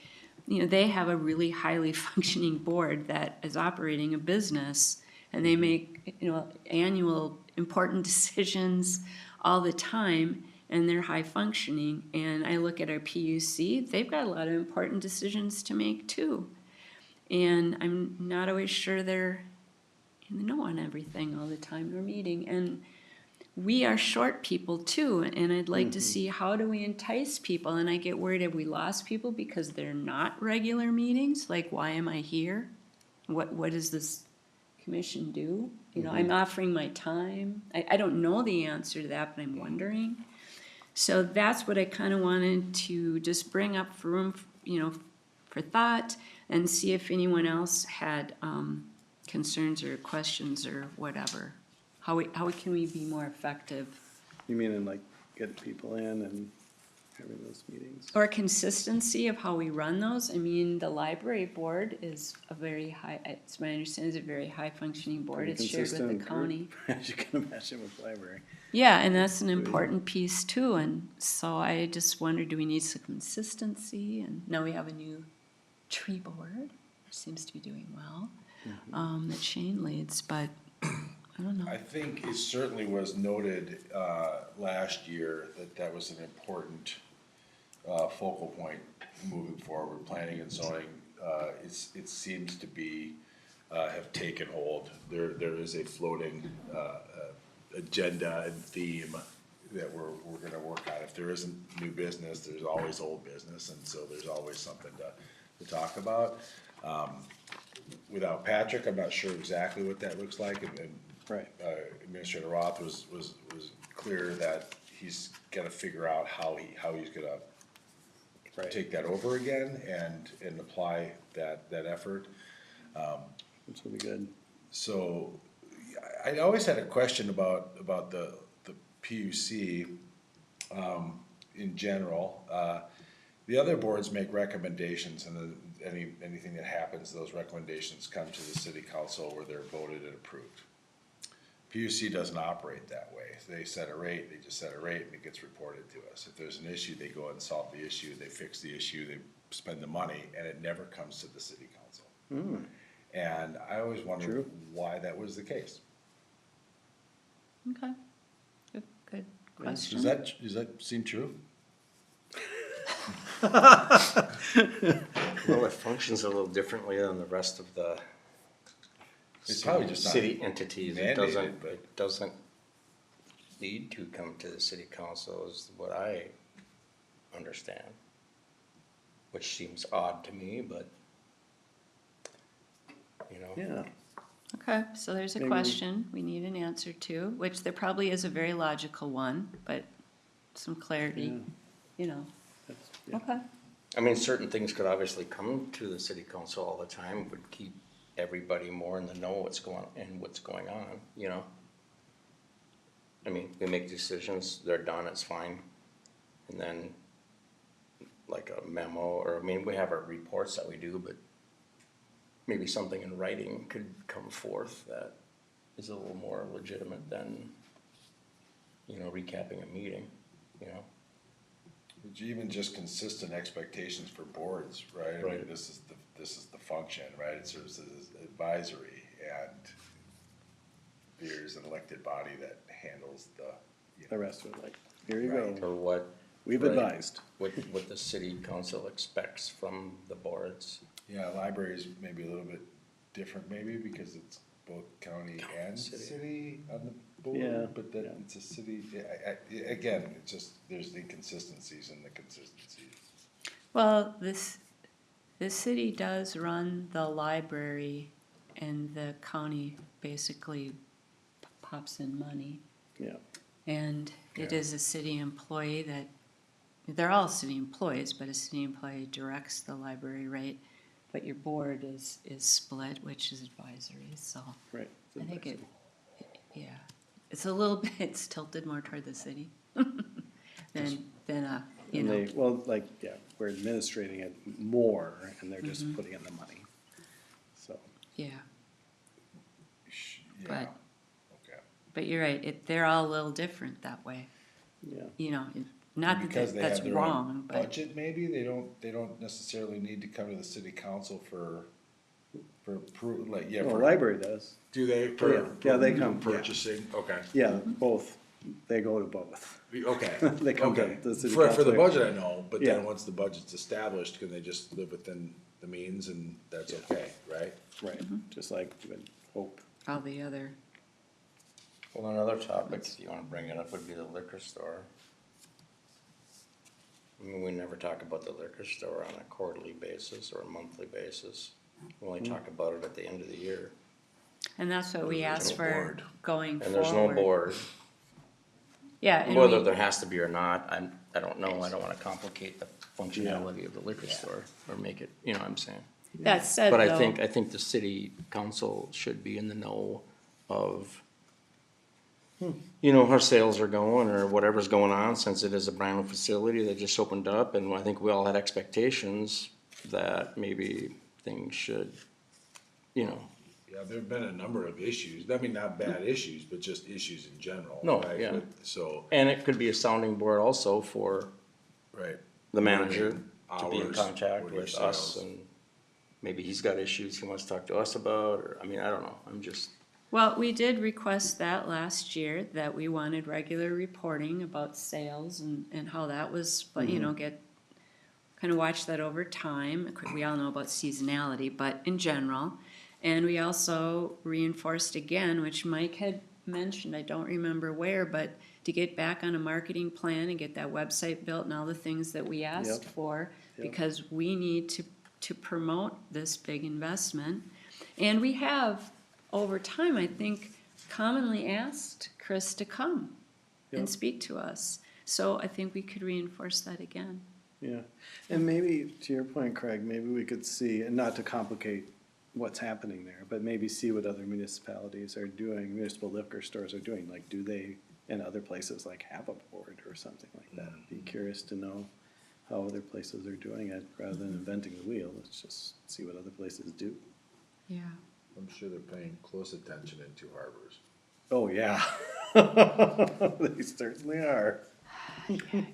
They have a really highly functioning board that is operating a business, and they make, annual important decisions all the time, and they're high functioning. And I look at our PUC, they've got a lot of important decisions to make too. And I'm not always sure they're in the know on everything all the time we're meeting. And we are short people too, and I'd like to see, how do we entice people? And I get worried, have we lost people because they're not regular meetings? Like, why am I here? What does this commission do? I'm offering my time. I don't know the answer to that, but I'm wondering. So that's what I kind of wanted to just bring up for room, for thought, and see if anyone else had concerns or questions or whatever. How can we be more effective? You mean in like getting people in and having those meetings? Or consistency of how we run those. I mean, the library board is a very high, it's my understanding, is a very high functioning board. Pretty It's shared with the consistent county. group, as you can imagine with library. Yeah, and that's an important piece too. And so I just wondered, do we need some consistency? And now we have a new tree board, which seems to be doing well, that Shane leads, but I don't know. I think it certainly was noted, last year that was an important, focal point moving forward. Planning and zoning, it seems to be, have taken hold. There is a floating, agenda and theme that we're gonna work on. If there isn't new business, there's always old business, and so there's always something to talk about. Without Patrick, I'm not sure exactly what that looks like, and Right. Administrator Roth was clear that he's gotta figure out how he's gonna Right. take that over again and apply that effort. Which will be good. So, I always had a question about the PUC, in general. The other boards make recommendations, and anything that happens, those recommendations come to the city council where they're voted and approved. PUC doesn't operate that way. They set a rate, they just set a rate, and it gets reported to us. If there's an issue, they go and solve the issue, they fix the issue, they spend the money, and it never comes to the city council. And I always wondered True. why that was the case. Okay, good question. Does that seem true? Well, it functions a little differently than the rest of the It's probably just not city entities. It mandated, but- doesn't need to come to the city council is what I understand. Which seems odd to me, but, you know. Yeah. Okay, so there's a Maybe- question we need an answer to, which there probably is a very logical one, but some clarity, you know. That's, yeah. Okay, I mean, certain things could obviously come to the city council all the time, would keep everybody more in the know what's going on, you know? I mean, we make decisions, they're done, it's fine. And then, like a memo, or, I mean, we have our reports that we do, but maybe something in writing could come forth that is a little more legitimate than, you know, recapping a meeting, you know? It's even just consistent expectations for boards, right? I mean, Right. this is the function, right? It serves as advisory, and there's an elected body that handles you The know, rest of it, like, here you Right. go. Or what. We've right, advised. What the city council expects from the boards. Yeah, libraries maybe a little bit different maybe because it's both county and city on the Yeah, board, but then yeah. it's a city, again, it's just, there's inconsistencies in the consistencies. well, the city does run the library and the county basically pops in money. Yeah. And it Yeah. is a city employee that, they're all city employees, but a city employee directs the library rate. But your board is split, which is advisory, so Right. I think yeah. It's a little bit, it's tilted more toward the city than, you And know. they, well, like, yeah, we're administrating it more and they're just putting in the money. So, Yeah, Yeah, But- okay. but you're right, they're all a little different that way, yeah. you know, not Because that they that's have their wrong, own but, budget, maybe, they don't necessarily need to come to the city council for like, yeah, Well, for. library does. Do they? Yeah, they come, yeah. Purchasing, okay, Yeah, both. They go to both. okay. They come to Okay. the city For the council. budget, I know, but then Yeah. once the budget's established, can they just live within the means and that's okay, right? Right, just like you would hope. all the other, Well, another topic, if you wanna bring it up, would be the liquor store. I mean, we never talk about the liquor store on a quarterly basis or a monthly basis. We only talk about it at the end of the year. and that's what we asked no for board. going forward. And there's no board, Yeah, and whether we, there has to be or not, I don't know, I don't wanna complicate the functionality of the liquor Yeah. store, or make it, you know what I'm saying? that said But I though, think the city council should be in the know of, you know, how sales are going or whatever's going on, since it is a brand new facility that just opened up, and I think we all had expectations that maybe things should, you know, Yeah, there've been a number of issues, I mean, not bad issues, but just issues in general. No, right? yeah. So, and it could be a sounding board also for right, the manager to be in Hours, contact what are your with us, sales? and maybe he's got issues he wants to talk to us about, or, I mean, I don't know, I'm just, well, we did request that last year, that we wanted regular reporting about sales and how that was, but you know, kind of watch that over time. We all know about seasonality, but in general. And we also reinforced again, which Mike had mentioned, I don't remember where, but to get back on a marketing plan and get that website built and all the things that we asked Yep. for, Yep. because we need to promote this big investment. And we have, over time, I think, commonly asked Chris to come and Yep. speak to us. So I think we could reinforce that again. Yeah, and maybe, to your point, Craig, maybe we could see, and not to complicate what's happening there, but maybe see what other municipalities are doing, municipal liquor stores are doing, like, do they, in other places, like, have a board or something like that? Be curious to know how other places are doing it, rather than inventing the wheel, let's just see what other places do. Yeah. I'm sure they're paying close attention in Two Harbors. Oh, yeah. They certainly are.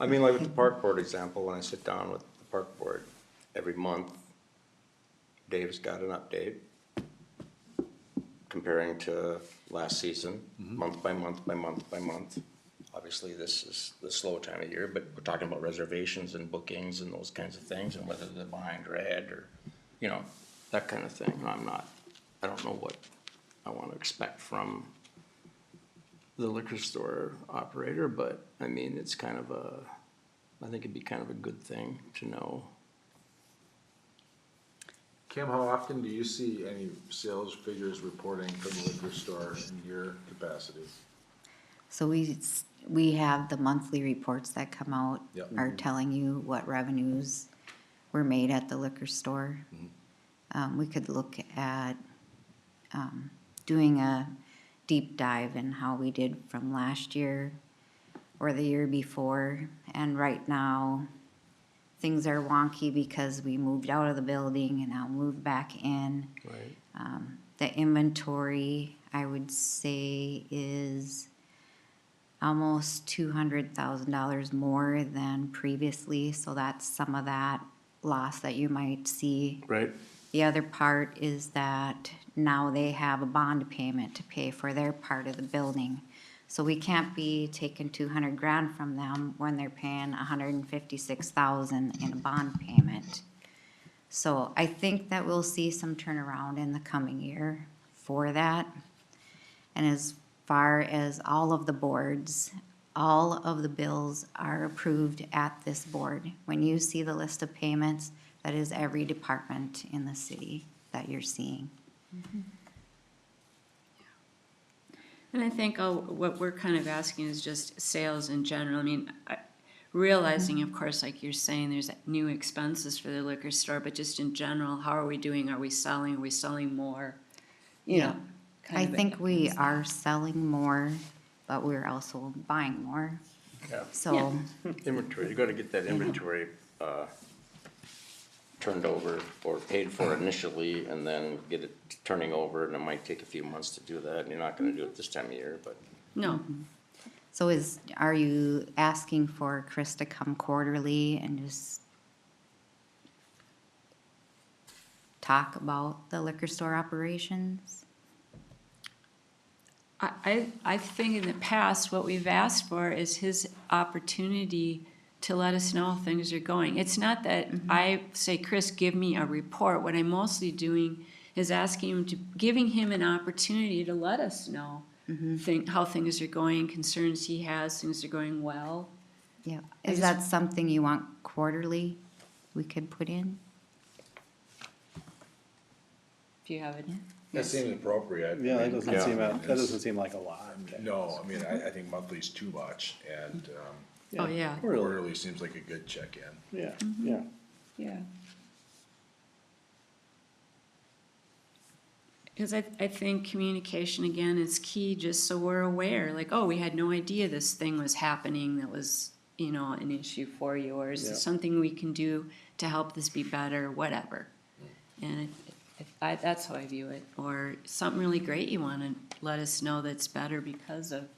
I mean, like with the park board example, when I sit down with the park board, every month, Dave's got an update comparing to last season, month by month by month by month. Obviously, this is the slow time of year, but we're talking about reservations and bookings and those kinds of things, and whether they're behind or ahead, or, you know, that kind of thing. I don't know what I want to expect from the liquor store operator, but I mean, it's kind of I think it'd be kind of a good thing to know. Kim, how often do you see any sales figures reporting from the liquor store in your capacity? So we have the monthly reports that come out, Yep. are telling you what revenues were made at the liquor store. We could look at, doing a deep dive in how we did from last year or the year before. And right now, things are wonky because we moved out of the building and now moved back in. Right. The inventory, I would say, is almost $200,000 more than previously, so that's some of that loss that you might see. Right. The other part is that now they have a bond payment to pay for their part of the building. So we can't be taking 200 grand from them when they're paying 156,000 in a bond payment. So I think that we'll see some turnaround in the coming year for that. And as far as all of the boards, all of the bills are approved at this board. When you see the list of payments, that is every department in the city that you're seeing. And I think what we're kind of asking is just sales in general. I mean, realizing, of course, like you're saying, there's new expenses for the liquor store, but just in general, how are we doing? Are we selling? Are we selling more? You know, kind I of think we are selling more, but we're also buying more. Yeah. So, Inventory, you gotta get that inventory, turned over or paid for initially and then get it turning over, and it might take a few months to do that, and you're not gonna do it this time of year, but. No, so are you asking for Chris to come quarterly and just talk about the liquor store operations? I think in the past, what we've asked for is his opportunity to let us know how things are going. It's not that I say, Chris, give me a report. What I'm mostly doing is asking him giving him an opportunity to let us know how things are going, concerns he has, things are going well. Yeah, I is just- that something you want quarterly we could put in? If you have it. That seems appropriate. Yeah, that doesn't Yeah. seem, that doesn't seem like a lot. No, I mean, I think monthly's too much, and, Oh, yeah. Quarterly, quarterly seems like a good check-in. yeah, yeah. Yeah. Because I think communication again is key, just so we're aware, like, oh, we had no idea this thing was happening that was, you know, an issue for you, or is Yeah. there something we can do to help this be better, whatever. And that's how I view it, or something really great you want to let us know that's better because of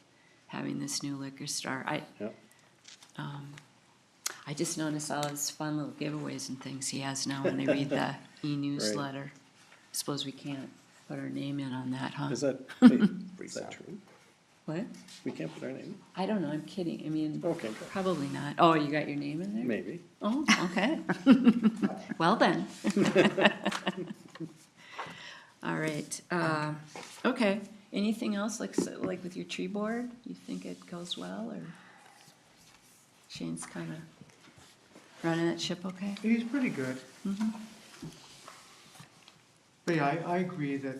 having this new liquor store. Yep. I just noticed all his fun little giveaways and things he has now when I read the e-newsletter. Suppose we can't put our name in on that, huh? Is that, wait, is that true? What? We can't put our name I don't know, I'm kidding. I mean, Okay, good. probably not. Oh, you got your name in in? there? Maybe. Oh, okay. Well then. All right, okay. Anything else, like with your tree board? You think it goes well, or Shane's kind of running that ship okay? He's pretty good. But yeah, I agree that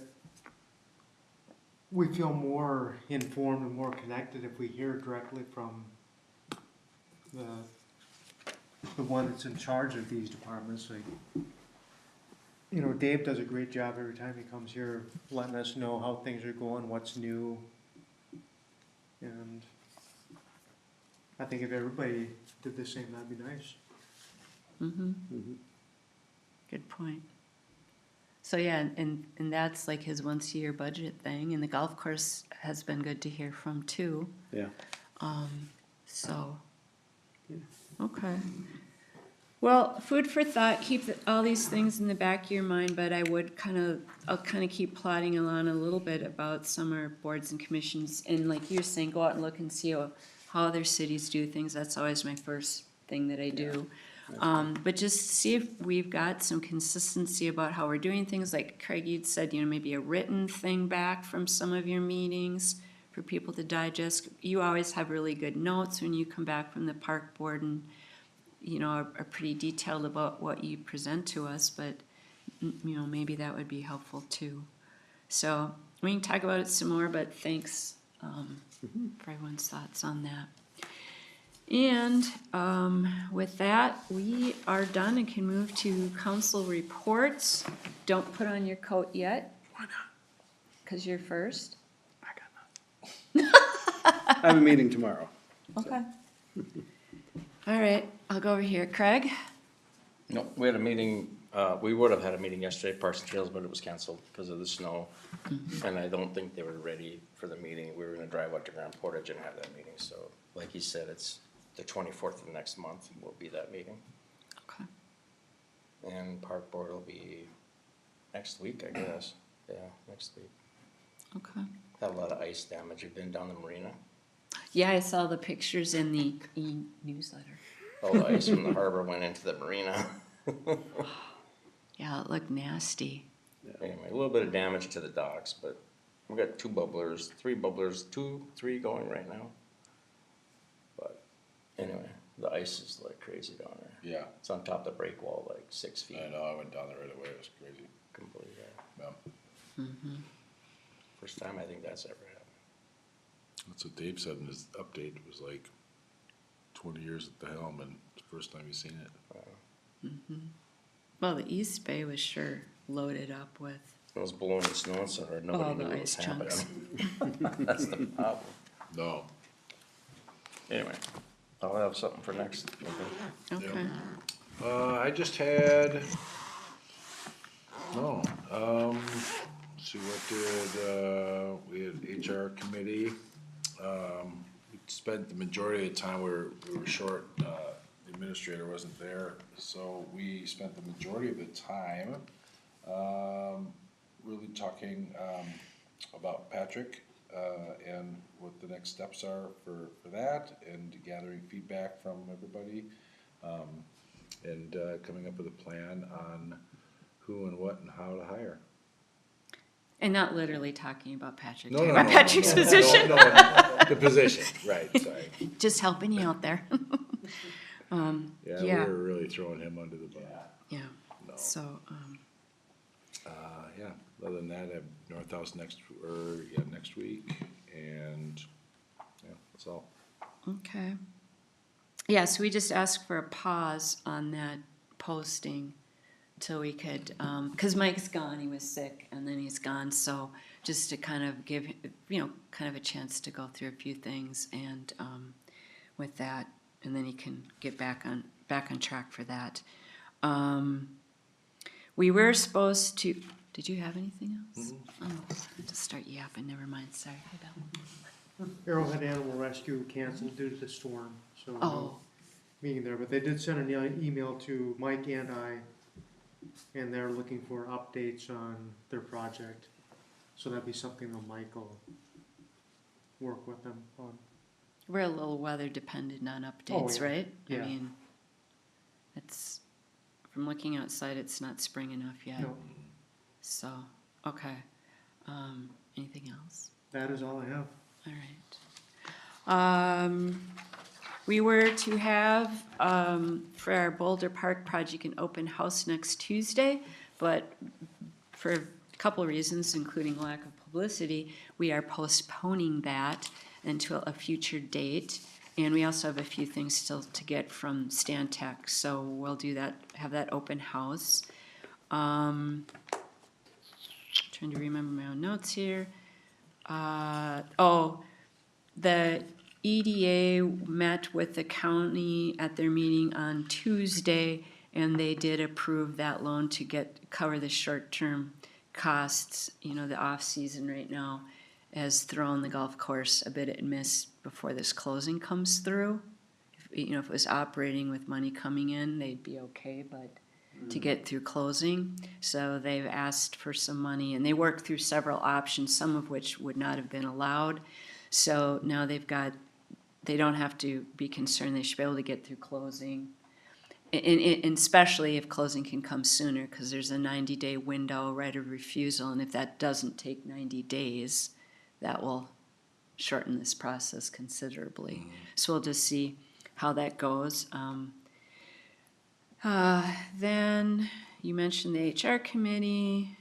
we feel more informed and more connected if we hear directly from the one that's in charge of these departments, like, you know, Dave does a great job every time he comes here, letting us know how things are going, what's new. And I think if everybody did the same, that'd be nice. Good point. So yeah, and that's like his once a year budget thing, and the golf course has been good to hear from too. Yeah. So, okay. Well, food for thought, keep all these things in the back of your mind, but I'll kind of keep plodding along a little bit about some of our boards and commissions, and like you're saying, go out and look and see how other cities do things, that's always my first thing that I do. But just see if we've got some consistency about how we're doing things, like Craig, you'd said, you know, maybe a written thing back from some of your meetings for people to digest. You always have really good notes when you come back from the park board and, you know, are pretty detailed about what you present to us, but, you know, maybe that would be helpful too. So we can talk about it some more, but thanks for everyone's thoughts on that. And with that, we are done and can move to council reports. Don't put on your coat yet. Why not? Because you're first. I have a meeting tomorrow. Okay. All right, I'll go over here. Craig? No, we had a meeting, we would have had a meeting yesterday, Parks and Trails, but it was canceled because of the snow. And I don't think they were ready for the meeting. We were gonna drive out to Grand Portage and have that meeting, so like he said, it's the 24th of next month will be that meeting. Okay. And park board will be next week, I guess. Yeah, next week. Okay. Had a lot of ice damage. You've been down the marina? Yeah, I saw the pictures in the e-newsletter. All the ice from the harbor went into the marina. Yeah, it looked nasty. Anyway, a little bit of damage to the docks, but we got three bubblers, 3 going right now. But anyway, the ice is like crazy down there. Yeah, It's on top of the break wall, like 6 feet. I know, I went down there right away, it was crazy. Completely. Yeah. First time I think that's ever happened. That's what Dave said in his update, it was like 20 years at the helm and it's the first time he's seen it. Well, the East Bay was sure loaded up with It was blowing the snow and so all nobody the knew what ice was chunks. happening. That's the problem. No. Anyway, I'll have something for next. Okay. I just had, see what we had HR committee. We spent the majority of the time, we were short, the administrator wasn't there, so we spent the majority of the time, really talking, about Patrick, and what the next steps are for that, and gathering feedback from everybody. And coming up with a plan on who and what and how to hire. And not literally talking about Patrick, No, talking no, about no, Patrick's no, position. no, the position, right, sorry. Just helping you out there. Yeah, Yeah. we were really throwing him under the bus. Yeah, No. so, Yeah, other than that, I have North House next week, and, yeah, that's all. okay. Yeah, so we just asked for a pause on that posting till we could, cause Mike's gone, he was sick, and then he's gone, so just to kind of give, kind of a chance to go through a few things and, with that, and then he can get back on track for that. We were supposed to, did you have anything else? Oh, I just start yapping, never mind, sorry. Hi, Bill. Arrowhead Animal Rescue canceled due to the storm, so Oh, no meeting there, but they did send an email to Mike and I, and they're looking for updates on their project. So that'd be something that Mike will work with them on. we're a little weather dependent on updates, yeah. right? I Yeah. mean, it's, from looking outside, it's not spring enough yet. No, So, okay. Anything else? that is all I have. All right. We were to have, for our Boulder Park project, an open house next Tuesday, but for a couple of reasons, including lack of publicity, we are postponing that until a future date. And we also have a few things still to get from Stantec, so we'll do that, have that open house. Trying to remember my own notes here. The EDA met with the county at their meeting on Tuesday, and they did approve that loan to cover the short-term costs. You know, the off-season right now has thrown the golf course a bit at miss before this closing comes through. If it was operating with money coming in, they'd be okay, but to get through closing. So they've asked for some money, and they worked through several options, some of which would not have been allowed. So now they don't have to be concerned, they should be able to get through closing. And especially if closing can come sooner, because there's a 90-day window right of refusal, and if that doesn't take 90 days, that will shorten this process considerably. So we'll just see how that goes. Then you mentioned the HR committee.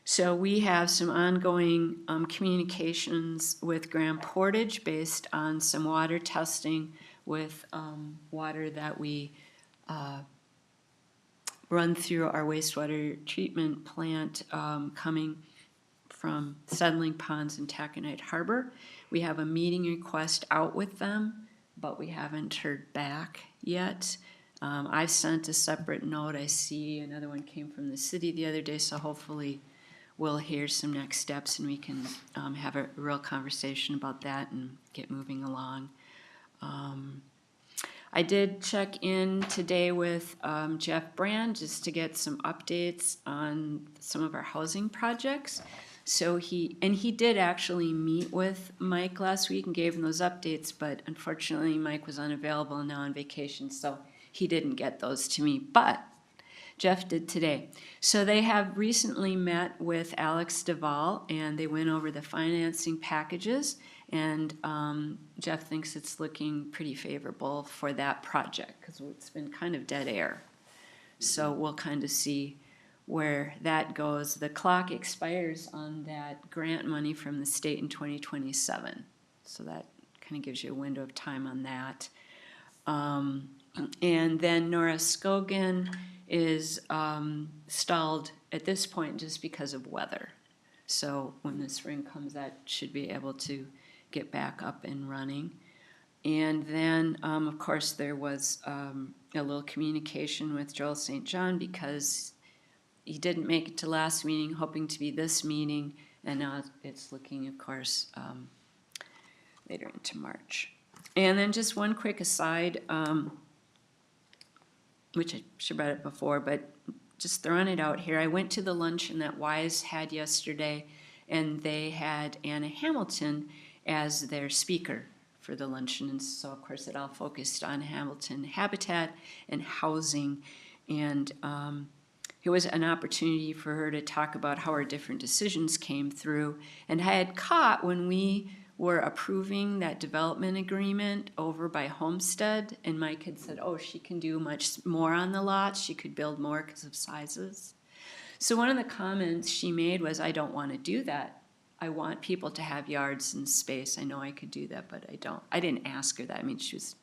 So we have some ongoing communications with Grand Portage based on some water testing with water that we run through our wastewater treatment plant coming from Settling Ponds and Taconite Harbor. We have a meeting request out with them, but we haven't heard back yet. I sent a separate note. I see another one came from the city the other day, so hopefully we'll hear some next steps and we can have a real conversation about that and get moving along. I did check in today with Jeff Brand just to get some updates on some of our housing projects. So he did actually meet with Mike last week and gave him those updates, but unfortunately Mike was unavailable and now on vacation, so he didn't get those to me, but Jeff did today. So they have recently met with Alex Duvall and they went over the financing packages, and Jeff thinks it's looking pretty favorable for that project because it's been kind of dead air. So we'll kind of see where that goes. The clock expires on that grant money from the state in 2027. So that kind of gives you a window of time on that. And then Nora Scogan is stalled at this point just because of weather. So when the spring comes, that should be able to get back up and running. And then, of course, there was a little communication with Joel St. John because he didn't make it to last meeting, hoping to be this meeting, and now it's looking, of course, later into March. And then just one quick aside, which I should have read it before, but just throwing it out here. I went to the luncheon that WISE had yesterday, and they had Anna Hamilton as their speaker for the luncheon. And so, of course, it all focused on Hamilton habitat and housing. And it was an opportunity for her to talk about how our different decisions came through. And I had caught when we were approving that development agreement over by Homestead, and Mike had said, oh, she can do much more on the lots. She could build more because of sizes. So one of the comments she made was, I don't want to do that. I want people to have yards and space. I know I could do that, but I don't. I didn't ask her that. I mean, she was,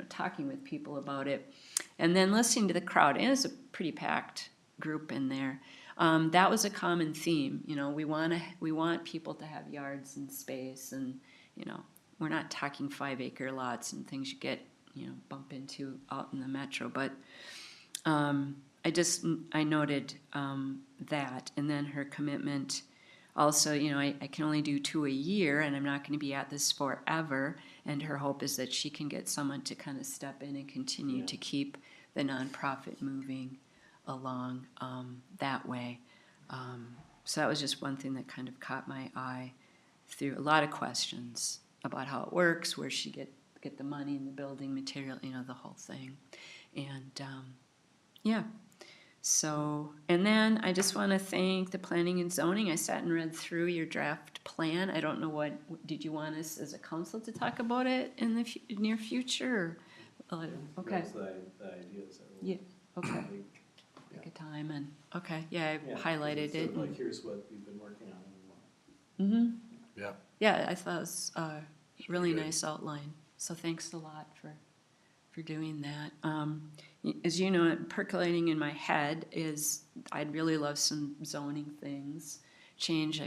talking with people about it. And then listening to the crowd, and it's a pretty packed group in there. That was a common theme. We want people to have yards and space, and we're not talking 5-acre lots and things you get bump into out in the metro. But I noted that, and then her commitment. Also, I can only do 2 a year, and I'm not going to be at this forever. And her hope is that she can get someone to kind of step in and continue to keep the nonprofit moving along that way. So that was just one thing that kind of caught my eye through a lot of questions about how it works, where she get the money and the building material, the whole thing. And So, and then I just want to thank the planning and zoning. I sat and read through your draft plan. I don't know did you want us as a council to talk about it in the near future? Okay. That's the ideas that Yeah, okay. pick a time and, okay, yeah, I Yeah, highlighted sort it. of like, and- here's what we've been working on and what. Mhm. Yeah. Yeah, I thought it was a really good. nice outline, so thanks a lot for doing that. As you know, percolating in my head is, I'd really love some zoning things, change,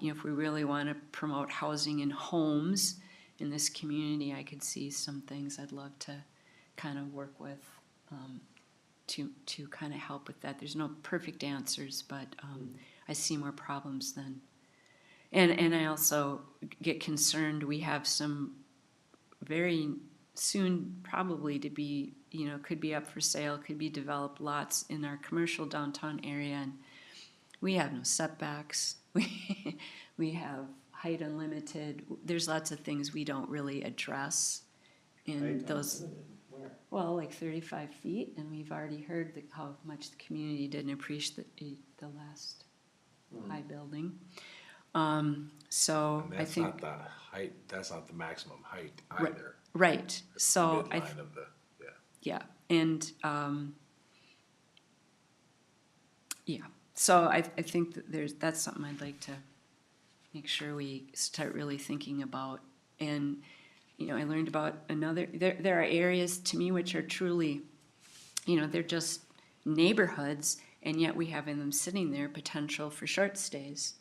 if we really wanna promote housing and homes in this community, I could see some things I'd love to kind of work with, to kind of help with that. There's no perfect answers, but, I see more problems than. And I also get concerned, we have some very soon probably to be, could be up for sale, could be developed lots in our commercial downtown area, and we have no setbacks. We have height unlimited. There's lots of things we don't really address in those, Where? well, like 35 feet, and we've already heard how much the community didn't appreciate the last high building. So And I that's think, not the height, that's not the maximum height Right. either. right, so I, Midline of the, yeah. yeah, and, yeah, so I think that that's something I'd like to make sure we start really thinking about. And, I learned about there are areas to me which are truly, they're just neighborhoods, and yet we have in them sitting there potential for short stays.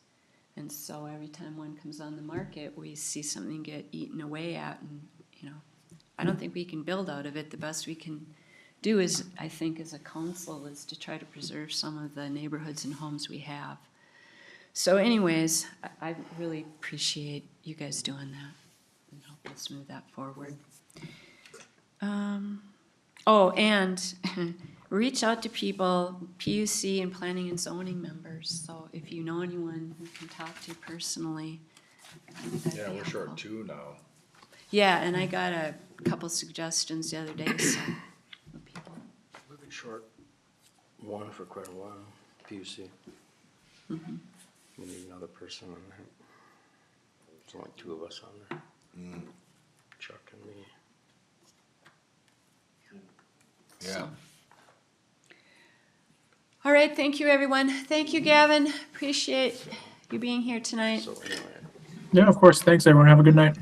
And so every time one comes on the market, we see something get eaten away at, and, I don't think we can build out of it. The best we can do is, I think, as a council, is to try to preserve some of the neighborhoods and homes we have. So anyways, I really appreciate you guys doing that, and help us move that forward. Oh, and reach out to people, PUC and planning and zoning members, so if you know anyone you can talk to personally, that'd Yeah, be we're short helpful. two now. Yeah, and I got a couple suggestions the other day, so, for people. We've been short one for quite a while, PUC. Mm-hmm. We need another person on that. There's only two of us on there. Chuck and me. Yeah. All right, thank you, everyone. Thank you, Gavin. Appreciate you being here tonight. So anyway. Yeah, of course. Thanks, everyone. Have a good night.